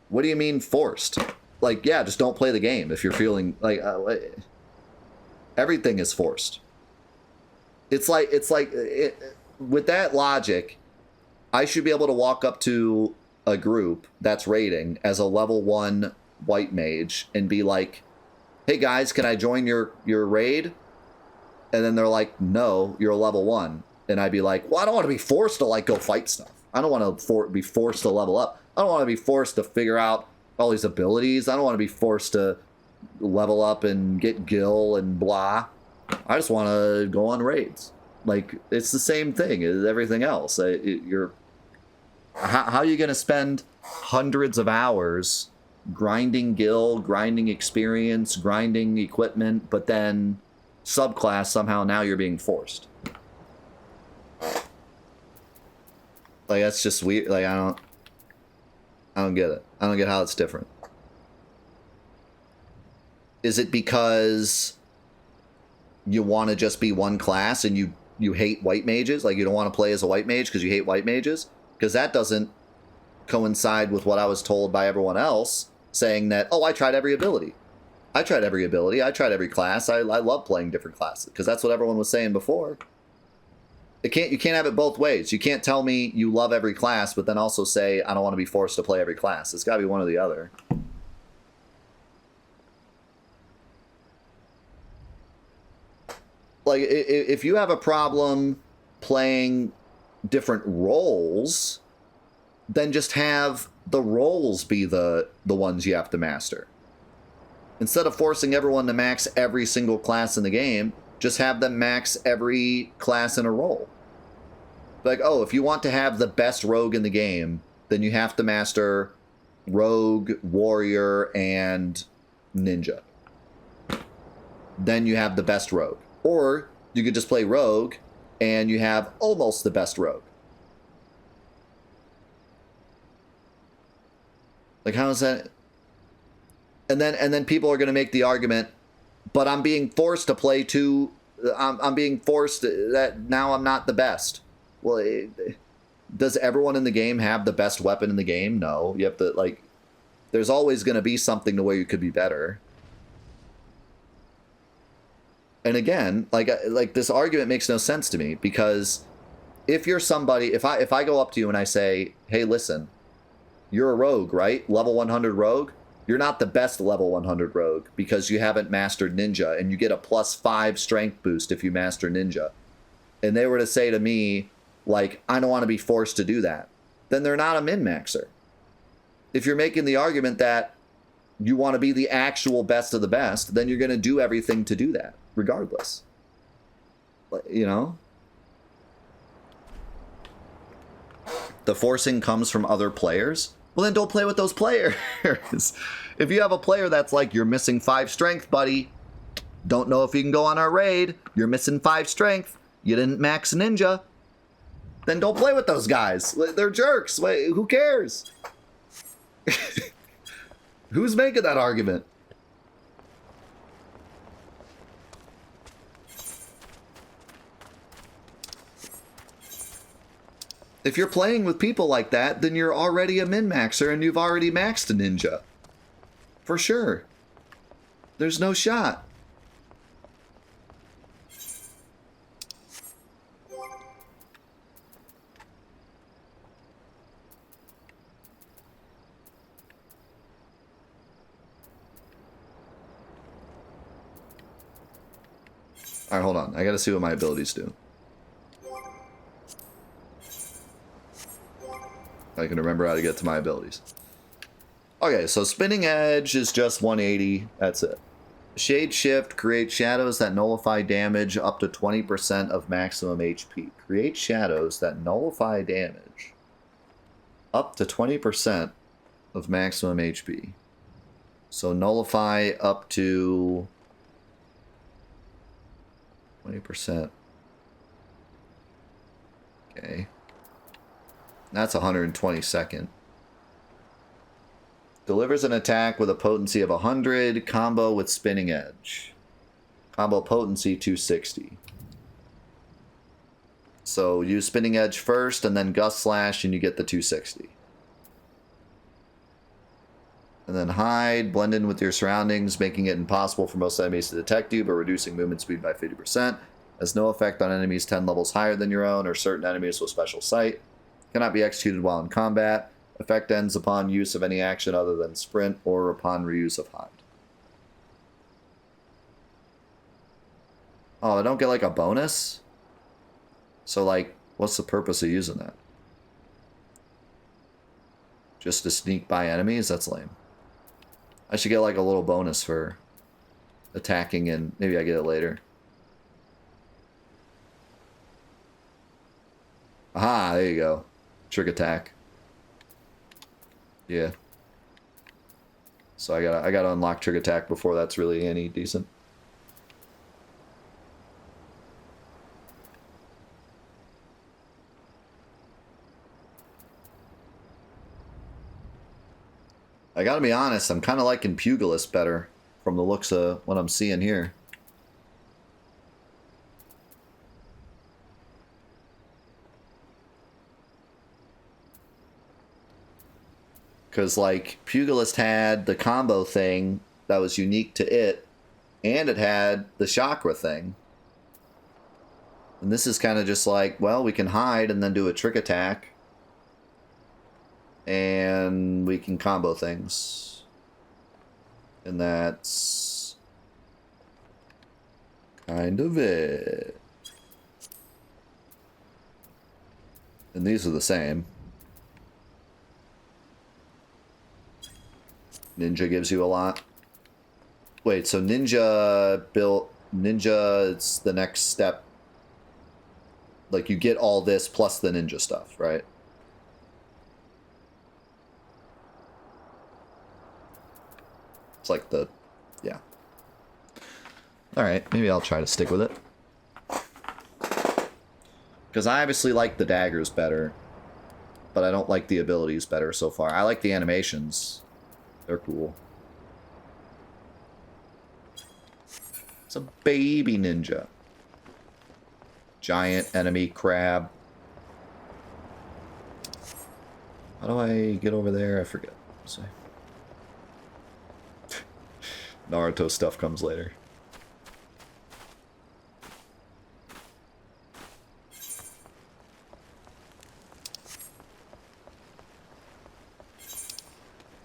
What do you mean forced? Like, yeah, just don't play the game if you're feeling like everything is forced. It's like with that logic, I should be able to walk up to a group that's raiding as a level 1 white mage and be like, hey guys, can I join your raid? And then they're like, no, you're a level 1. And I'd be like, well, I don't want to be forced to, like, go fight stuff. I don't want to be forced to level up. I don't want to be forced to figure out all these abilities. I don't want to be forced to level up and get gil and blah. I just want to go on raids. Like, it's the same thing as everything else. How are you going to spend hundreds of hours grinding gil, grinding experience, grinding equipment, but then subclass somehow now you're being forced? Like, that's just weird. Like, I don't get it. I don't get how it's different. Is it because you want to just be one class and you hate white mages? Like, you don't want to play as a white mage because you hate white mages? Because that doesn't coincide with what I was told by everyone else, saying that, oh, I tried every ability. I tried every ability. I tried every class. I love playing different classes, because that's what everyone was saying before. You can't have it both ways. You can't tell me you love every class, but then also say, I don't want to be forced to play every class. It's got to be one or the other. Like, if you have a problem playing different roles, then just have the roles be the ones you have to master. Instead of forcing everyone to max every single class in the game, just have them max every class in a role. Like, oh, if you want to have the best rogue in the game, then you have to master rogue, warrior, and ninja. Then you have the best rogue. Or you could just play rogue and you have almost the best rogue. Like, how is that? And then people are going to make the argument, but I'm being forced to play two. I'm being forced that now I'm not the best. Well, does everyone in the game have the best weapon in the game? No. You have to, like, there's always going to be something to where you could be better. And again, like this argument makes no sense to me, because if you're somebody, if I go up to you and I say, hey, listen, you're a rogue, right? Level 100 rogue. You're not the best level 100 rogue because you haven't mastered ninja, and you get a +5 strength boost if you master ninja. And they were to say to me, like, I don't want to be forced to do that, then they're not a min-maxer. If you're making the argument that you want to be the actual best of the best, then you're going to do everything to do that, regardless. You know? The forcing comes from other players. Well, then don't play with those players. If you have a player that's like, you're missing 5 strength, buddy. Don't know if you can go on our raid. You're missing 5 strength. You didn't max ninja. Then don't play with those guys. They're jerks. Wait, who cares? Who's making that argument? If you're playing with people like that, then you're already a min-maxer and you've already maxed a ninja. For sure. There's no shot. Alright, hold on. I gotta see what my abilities do. I can remember how to get to my abilities. Okay, so Spinning Edge is just 180. That's it. Shade Shift, create shadows that nullify damage up to 20% of maximum HP. Create shadows that nullify damage up to 20% of maximum HP. So nullify up to 20%. Okay. That's 122nd. Delivers an attack with a potency of 100, combo with Spinning Edge. Combo potency 260. So use Spinning Edge first and then Gust Slash and you get the 260. And then hide, blend in with your surroundings, making it impossible for most enemies to detect you, but reducing movement speed by 50%. Has no effect on enemies 10 levels higher than your own or certain enemies with special sight. Cannot be executed while in combat. Effect ends upon use of any action other than sprint or upon reuse of hide. Oh, I don't get like a bonus? So like, what's the purpose of using that? Just to sneak by enemies? That's lame. I should get like a little bonus for attacking and maybe I get it later. Aha, there you go. Trick attack. Yeah. So I gotta unlock Trick Attack before that's really any decent. I gotta be honest, I'm kind of liking Pugilist better from the looks of what I'm seeing here. Because, like, Pugilist had the combo thing that was unique to it, and it had the chakra thing. And this is kind of just like, well, we can hide and then do a trick attack. And we can combo things. And that's kind of it. And these are the same. Ninja gives you a lot. Wait, so Ninja built... Ninja is the next step. Like, you get all this plus the Ninja stuff, right? It's like the... Yeah. Alright, maybe I'll try to stick with it. Because I obviously like the daggers better. But I don't like the abilities better so far. I like the animations. They're cool. It's a baby ninja. Giant enemy crab. How do I get over there? I forget. So Naruto stuff comes later.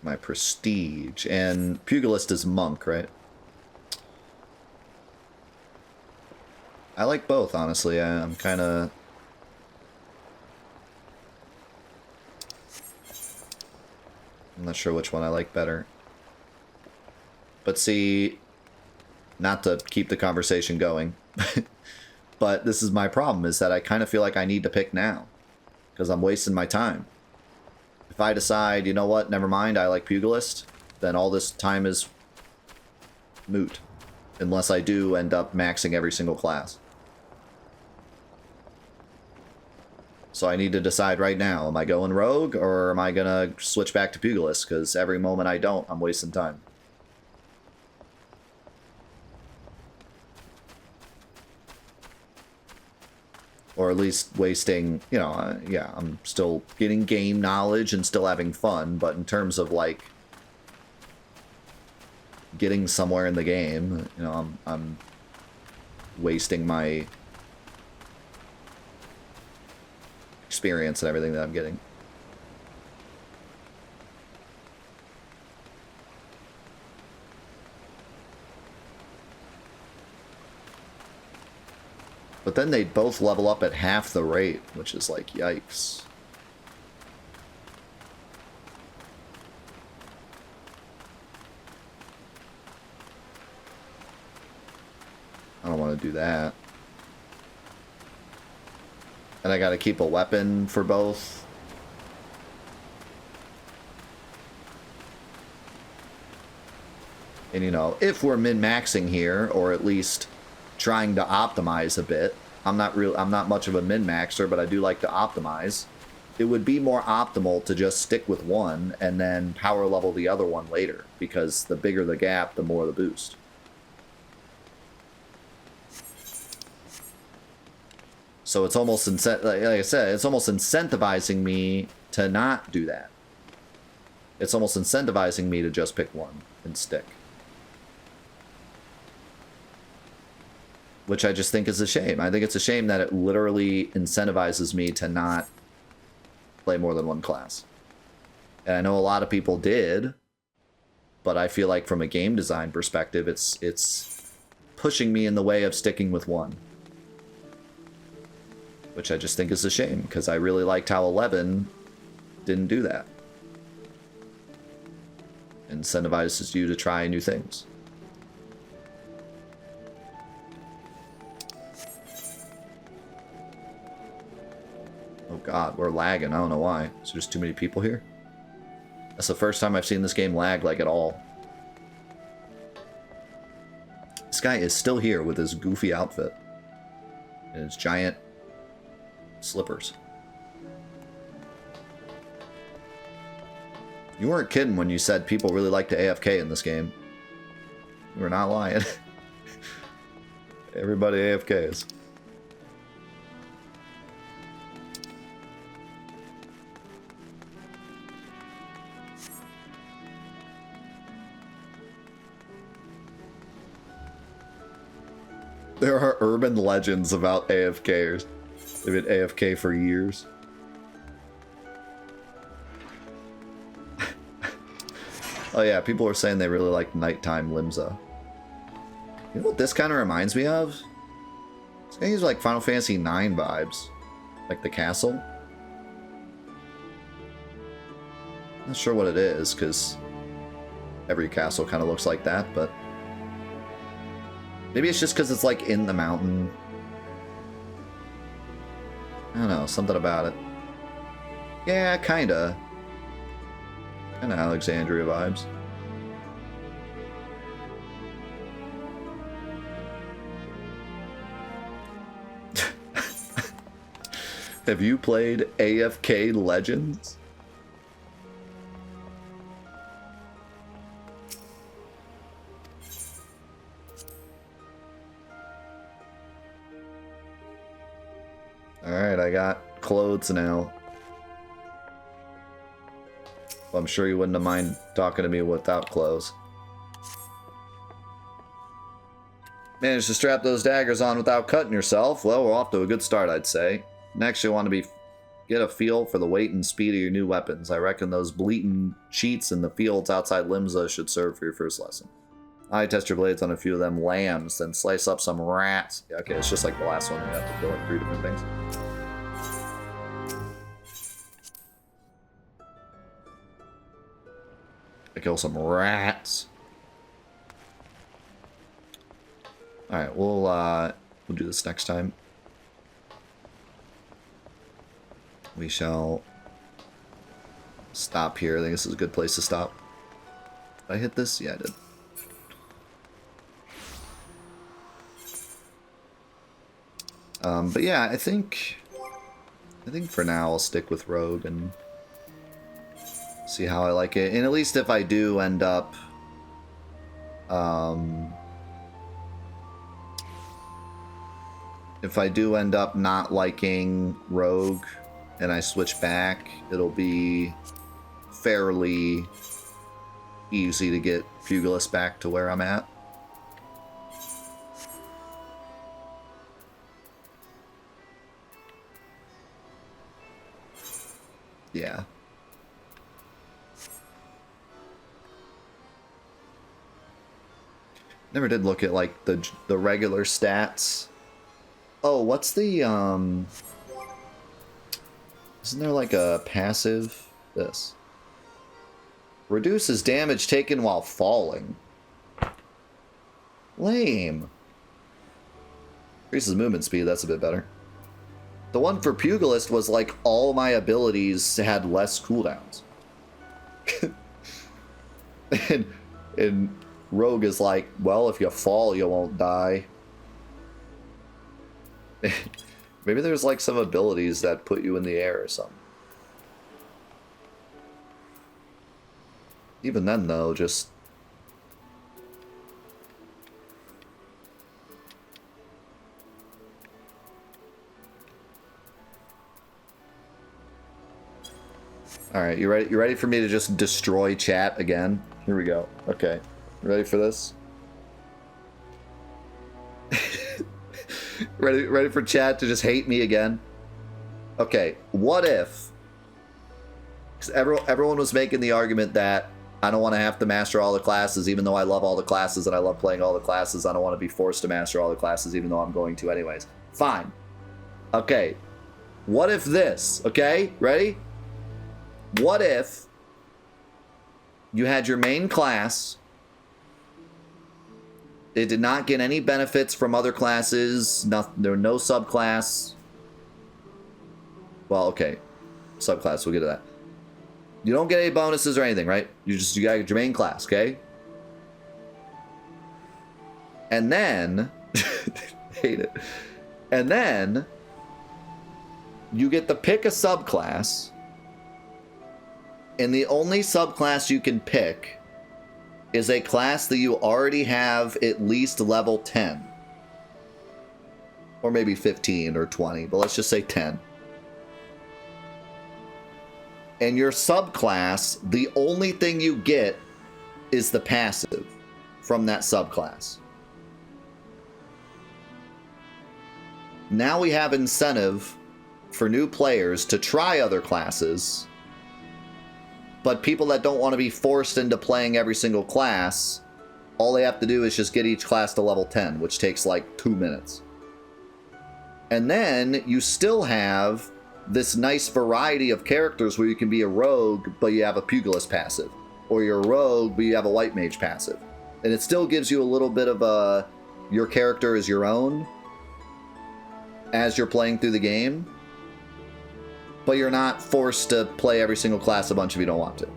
My prestige. And Pugilist is monk, right? I like both, honestly. I'm kind of... I'm not sure which one I like better. But see, not to keep the conversation going, but this is my problem, is that I kind of feel like I need to pick now. Because I'm wasting my time. If I decide, you know what, never mind, I like Pugilist, then all this time is moot. Unless I do end up maxing every single class. So I need to decide right now, am I going Rogue, or am I going to switch back to Pugilist? Because every moment I don't, I'm wasting time. Or at least wasting, you know, yeah, I'm still getting game knowledge and still having fun, but in terms of, like, getting somewhere in the game, you know, I'm wasting my experience and everything that I'm getting. But then they both level up at half the rate, which is like, yikes. I don't want to do that. And I gotta keep a weapon for both. And you know, if we're min-maxing here, or at least trying to optimize a bit, I'm not much of a min-maxer, but I do like to optimize. It would be more optimal to just stick with one and then power level the other one later, because the bigger the gap, the more the boost. So it's almost, like I said, it's almost incentivizing me to not do that. It's almost incentivizing me to just pick one and stick. Which I just think is a shame. I think it's a shame that it literally incentivizes me to not play more than one class. And I know a lot of people did, but I feel like from a game design perspective, it's pushing me in the way of sticking with one. Which I just think is a shame, because I really liked how 11 didn't do that. Incentivizes you to try new things. Oh god, we're lagging. I don't know why. So there's too many people here? That's the first time I've seen this game lag like at all. This guy is still here with his goofy outfit. And his giant slippers. You weren't kidding when you said people really like to AFK in this game. You were not lying. Everybody AFKs. There are urban legends about AFKers. They've been AFK for years. Oh yeah, people are saying they really like nighttime Limsa. You know what this kind of reminds me of? This game is like Final Fantasy IX vibes. Like the castle. Not sure what it is, because every castle kind of looks like that, but... maybe it's just because it's like in the mountain. I don't know, something about it. Yeah, kinda. Kinda Alexandria vibes. Have you played AFK Legends? Alright, I got clothes now. Well, I'm sure you wouldn't have mind talking to me without clothes. Managed to strap those daggers on without cutting yourself. Well, we're off to a good start, I'd say. Next, you'll want to get a feel for the weight and speed of your new weapons. I reckon those bleating cheats in the fields outside Limsa should serve for your first lesson. I test your blades on a few of them lambs, then slice up some rats. Yeah, okay, it's just like the last one. We have to kill like 3 different things. I kill some rats. Alright, we'll do this next time. We shall stop here. I think this is a good place to stop. Did I hit this? Yeah, I did. But yeah, I think for now I'll stick with Rogue and see how I like it. And at least if I do end up not liking Rogue and I switch back, it'll be fairly easy to get Pugilist back to where I'm at. Yeah. Never did look at like the regular stats. Oh, what's the isn't there like a passive? This reduces damage taken while falling. Lame. Increases movement speed, that's a bit better. The one for Pugilist was like all my abilities had less cooldowns. and Rogue is like, well, if you fall, you won't die. Maybe there's like some abilities that put you in the air or something. Even then, though, just... Alright, you ready? You ready for me to just destroy chat again? Here we go. Okay. You ready for this? ready for chat to just hate me again? Okay, what if... Because everyone was making the argument that I don't want to have to master all the classes, even though I love all the classes and I love playing all the classes. I don't want to be forced to master all the classes, even though I'm going to anyways. Fine. Okay. What if this? Okay? Ready? What if you had your main class, it did not get any benefits from other classes, there were no subclass. Well, okay. Subclass, we'll get to that. You don't get any bonuses or anything, right? You got your main class, okay? And then... hate it. And then... you get to pick a subclass... and the only subclass you can pick is a class that you already have at least level 10. Or maybe 15 or 20, but let's just say 10. And your subclass, the only thing you get is the passive from that subclass. Now we have incentive for new players to try other classes, but people that don't want to be forced into playing every single class, all they have to do is just get each class to level 10, which takes like 2 minutes. And then you still have this nice variety of characters where you can be a rogue, but you have a pugilist passive. Or you're a rogue, but you have a white mage passive. And it still gives you a little bit of a... your character is your own as you're playing through the game. But you're not forced to play every single class a bunch if you don't want to.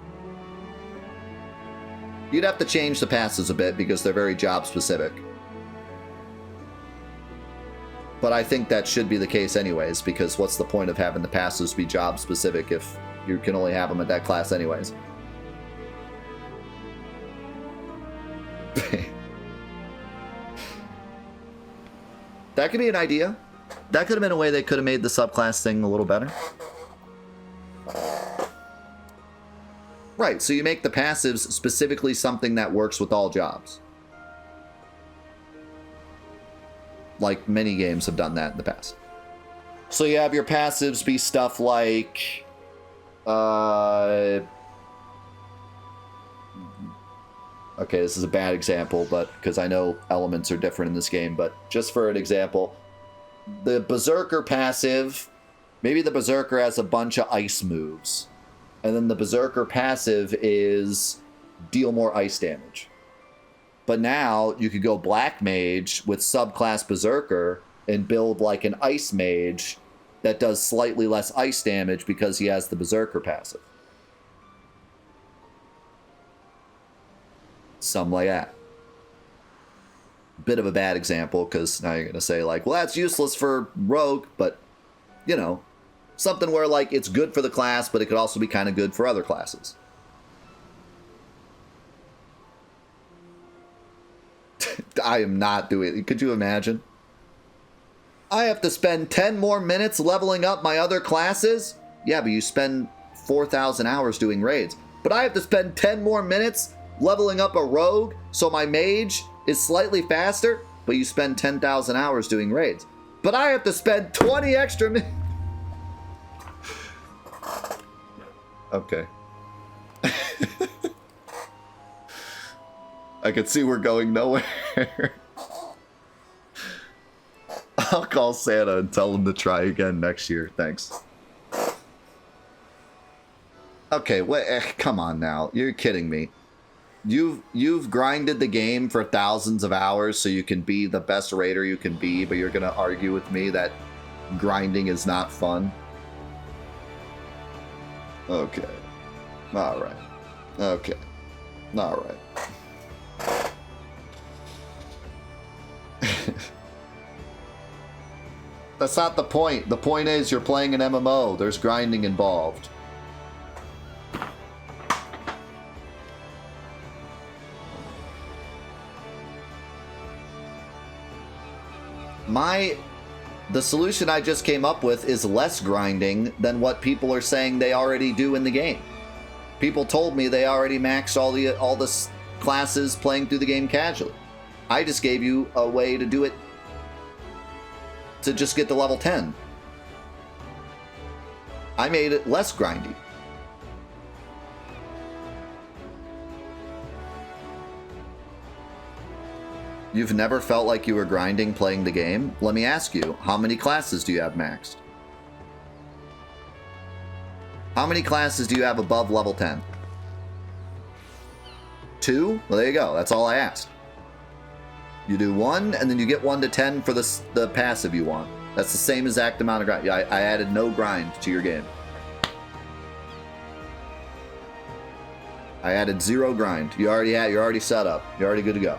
You'd have to change the passives a bit because they're very job specific. But I think that should be the case anyways, because what's the point of having the passives be job specific if you can only have them at that class anyways? That could be an idea. That could have been a way they could have made the subclass thing a little better. Right, so you make the passives specifically something that works with all jobs. Like many games have done that in the past. So you have your passives be stuff like... okay, this is a bad example, but because I know elements are different in this game, but just for an example, the Berserker passive, maybe the Berserker has a bunch of ice moves, and then the Berserker passive is deal more ice damage. But now you could go Black Mage with subclass Berserker and build like an Ice Mage that does slightly less ice damage because he has the Berserker passive. Something like that. Bit of a bad example because now you're going to say like, well, that's useless for Rogue, but, you know, something where like it's good for the class, but it could also be kind of good for other classes. I am not doing it. Could you imagine? I have to spend 10 more minutes leveling up my other classes? Yeah, but you spend 4,000 hours doing raids. But I have to spend 10 more minutes leveling up a rogue so my mage is slightly faster, but you spend 10,000 hours doing raids. But I have to spend 20 extra minutes. Okay. I can see we're going nowhere. I'll call Santa and tell him to try again next year. Thanks. Okay, wait, come on now. You're kidding me. You've grinded the game for thousands of hours so you can be the best raider you can be, but you're gonna argue with me that grinding is not fun? Okay. Alright. Okay. Alright. That's not the point. The point is you're playing an MMO. There's grinding involved. The solution I just came up with is less grinding than what people are saying they already do in the game. People told me they already maxed all the classes playing through the game casually. I just gave you a way to do it to just get to level 10. I made it less grindy. You've never felt like you were grinding playing the game? Let me ask you, how many classes do you have maxed? How many classes do you have above level 10? 2? Well, there you go. That's all I asked. You do 1, and then you get 1 to 10 for the passive you want. That's the same exact amount of grind. I added no grind to your game. I added 0 grind. You're already set up. You're already good to go.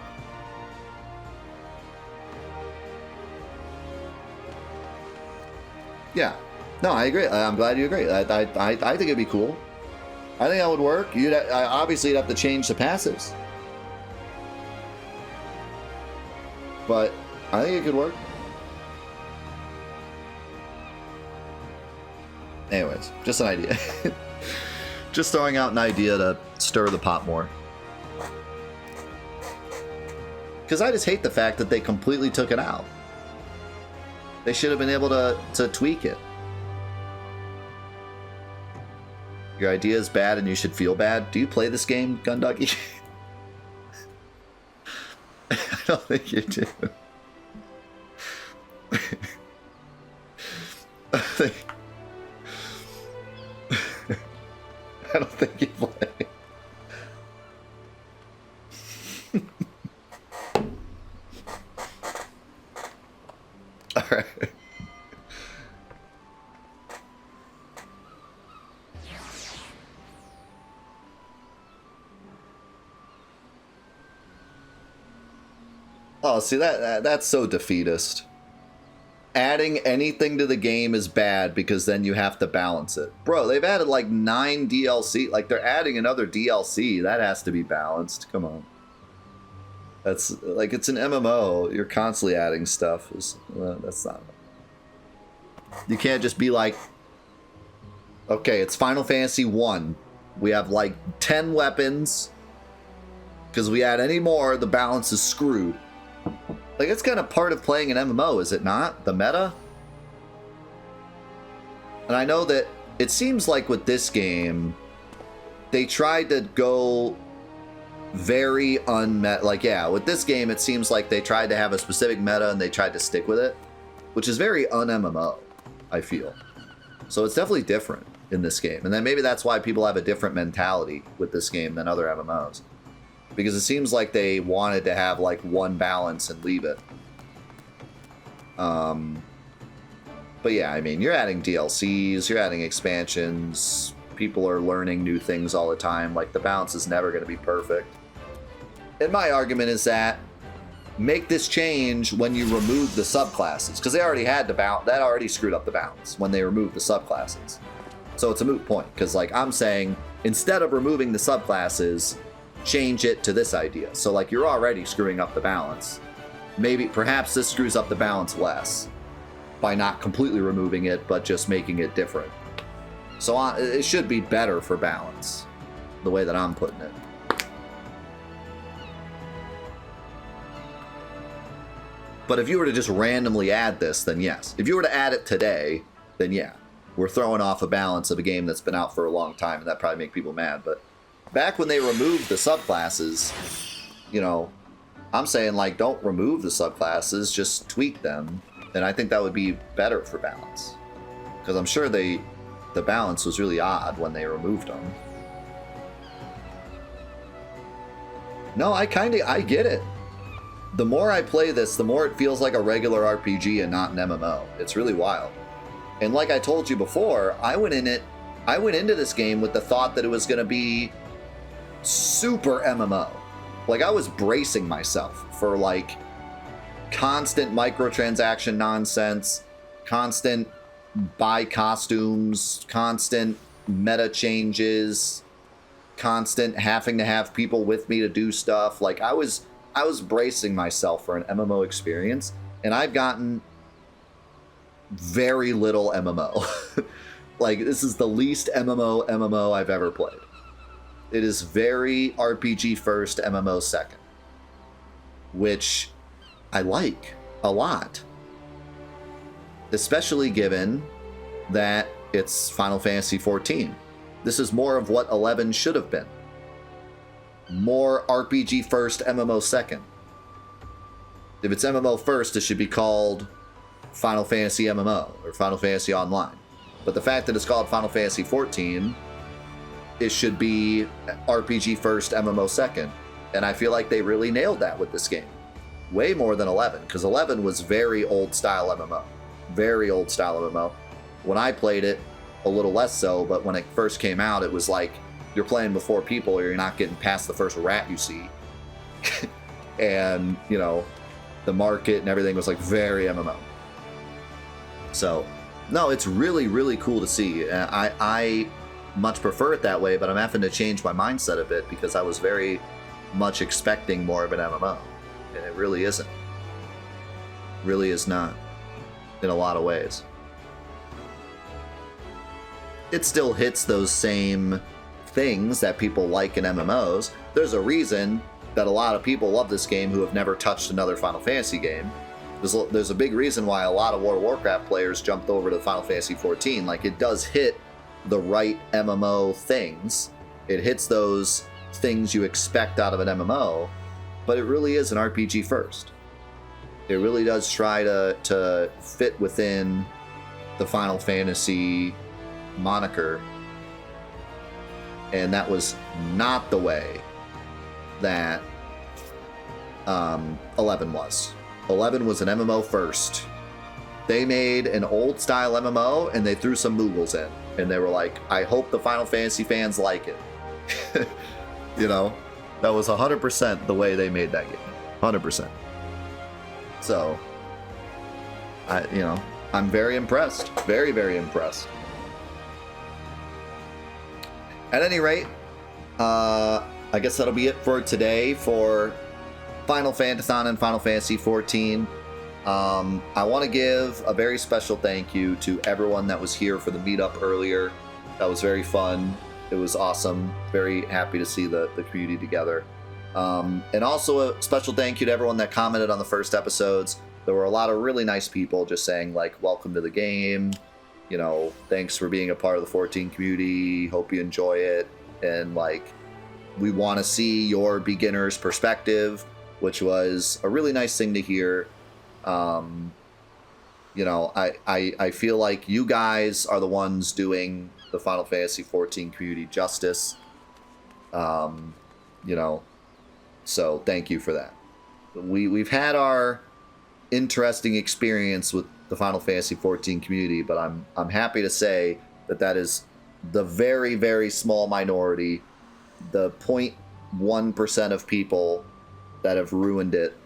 Yeah. No, I agree. I'm glad you agree. I think it'd be cool. I think that would work. Obviously, you'd have to change the passives. But I think it could work. Anyways, just an idea. Just throwing out an idea to stir the pot more. Because I just hate the fact that they completely took it out. They should have been able to tweak it. Your idea is bad and you should feel bad. Do you play this game, Gunducky? I don't think you do. I don't think you play. All right. Oh, see, that's so defeatist. Adding anything to the game is bad because then you have to balance it. Bro, they've added like 9 DLC. Like, they're adding another DLC. That has to be balanced. Come on. That's, like, it's an MMO. You're constantly adding stuff. That's not... You can't just be like, okay, it's Final Fantasy 1. We have, like, 10 weapons. Because we add any more, the balance is screwed. Like, it's kind of part of playing an MMO, is it not? The meta? And I know that it seems like with this game, they tried to go very unmet. Like, yeah, with this game, it seems like they tried to have a specific meta and they tried to stick with it, which is very un-MMO, I feel. So it's definitely different in this game. And then maybe that's why people have a different mentality with this game than other MMOs. Because it seems like they wanted to have, like, one balance and leave it. But yeah, I mean, you're adding DLCs, you're adding expansions, people are learning new things all the time. Like, the balance is never going to be perfect. And my argument is that make this change when you remove the subclasses. Because they already had that already screwed up the balance when they removed the subclasses. So it's a moot point. Because, like, I'm saying, instead of removing the subclasses, change it to this idea. So, like, you're already screwing up the balance. Perhaps this screws up the balance less by not completely removing it, but just making it different. So it should be better for balance, the way that I'm putting it. But if you were to just randomly add this, then yes. If you were to add it today, then yeah. We're throwing off a balance of a game that's been out for a long time, and that probably make people mad, but back when they removed the subclasses, you know, I'm saying, like, don't remove the subclasses, just tweak them. And I think that would be better for balance. Because I'm sure the balance was really odd when they removed them. No, I get it. The more I play this, the more it feels like a regular RPG and not an MMO. It's really wild. And like I told you before, I went into this game with the thought that it was going to be super MMO. Like, I was bracing myself for like constant microtransaction nonsense, constant buy costumes, constant meta changes, constant having to have people with me to do stuff. Like, I was bracing myself for an MMO experience, and I've gotten very little MMO. Like, this is the least MMO I've ever played. It is very RPG first, MMO second, which I like a lot, especially given that it's Final Fantasy XIV. This is more of what 11 should have been. More RPG first, MMO second. If it's MMO first, it should be called Final Fantasy MMO or Final Fantasy Online. But the fact that it's called Final Fantasy XIV, it should be RPG first, MMO second. And I feel like they really nailed that with this game. Way more than 11, because 11 was very old style MMO. Very old style MMO. When I played it, a little less so, but when it first came out, it was like you're playing with 4 people or you're not getting past the first rat you see. And, you know, the market and everything was like very MMO. So, no, it's really, really cool to see. I much prefer it that way, but I'm having to change my mindset a bit because I was very much expecting more of an MMO. And it really isn't. Really is not. In a lot of ways. It still hits those same things that people like in MMOs. There's a reason that a lot of people love this game who have never touched another Final Fantasy game. There's a big reason why a lot of World of Warcraft players jumped over to Final Fantasy XIV. Like, it does hit the right MMO things. It hits those things you expect out of an MMO, but it really is an RPG first. It really does try to fit within the Final Fantasy moniker, and that was not the way that 11 was. 11 was an MMO first. They made an old style MMO and they threw some moogles in, and they were like, I hope the Final Fantasy fans like it. You know, that was 100% the way they made that game. 100%. So, I'm very impressed. Very, very impressed. At any rate, I guess that'll be it for today for Final Fantathon and Final Fantasy XIV. I want to give a very special thank you to everyone that was here for the meetup earlier. That was very fun. It was awesome. Very happy to see the community together. And also a special thank you to everyone that commented on the first episodes. There were a lot of really nice people just saying, like, welcome to the game. You know, thanks for being a part of the 14 community. Hope you enjoy it. And, like, we want to see your beginner's perspective, which was a really nice thing to hear. You know, I feel like you guys are the ones doing the Final Fantasy XIV community justice. You know, so thank you for that. We've had our interesting experience with the Final Fantasy XIV community, but I'm happy to say that is the very, very small minority, the 0.1% of people that have ruined it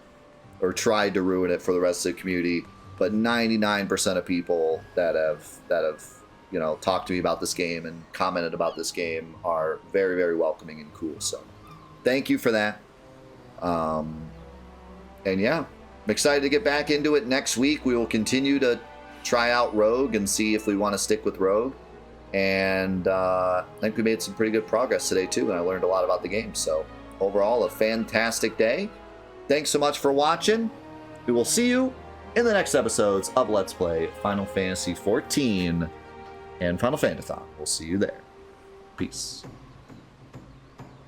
or tried to ruin it for the rest of the community. But 99% of people that have you know, talked to me about this game and commented about this game are very, very welcoming and cool. So thank you for that. And yeah, I'm excited to get back into it next week. We will continue to try out Rogue and see if we want to stick with Rogue. And I think we made some pretty good progress today too, and I learned a lot about the game. So overall, a fantastic day. Thanks so much for watching. We will see you in the next episodes of Let's Play Final Fantasy XIV and Final Fantathon. We'll see you there. Peace.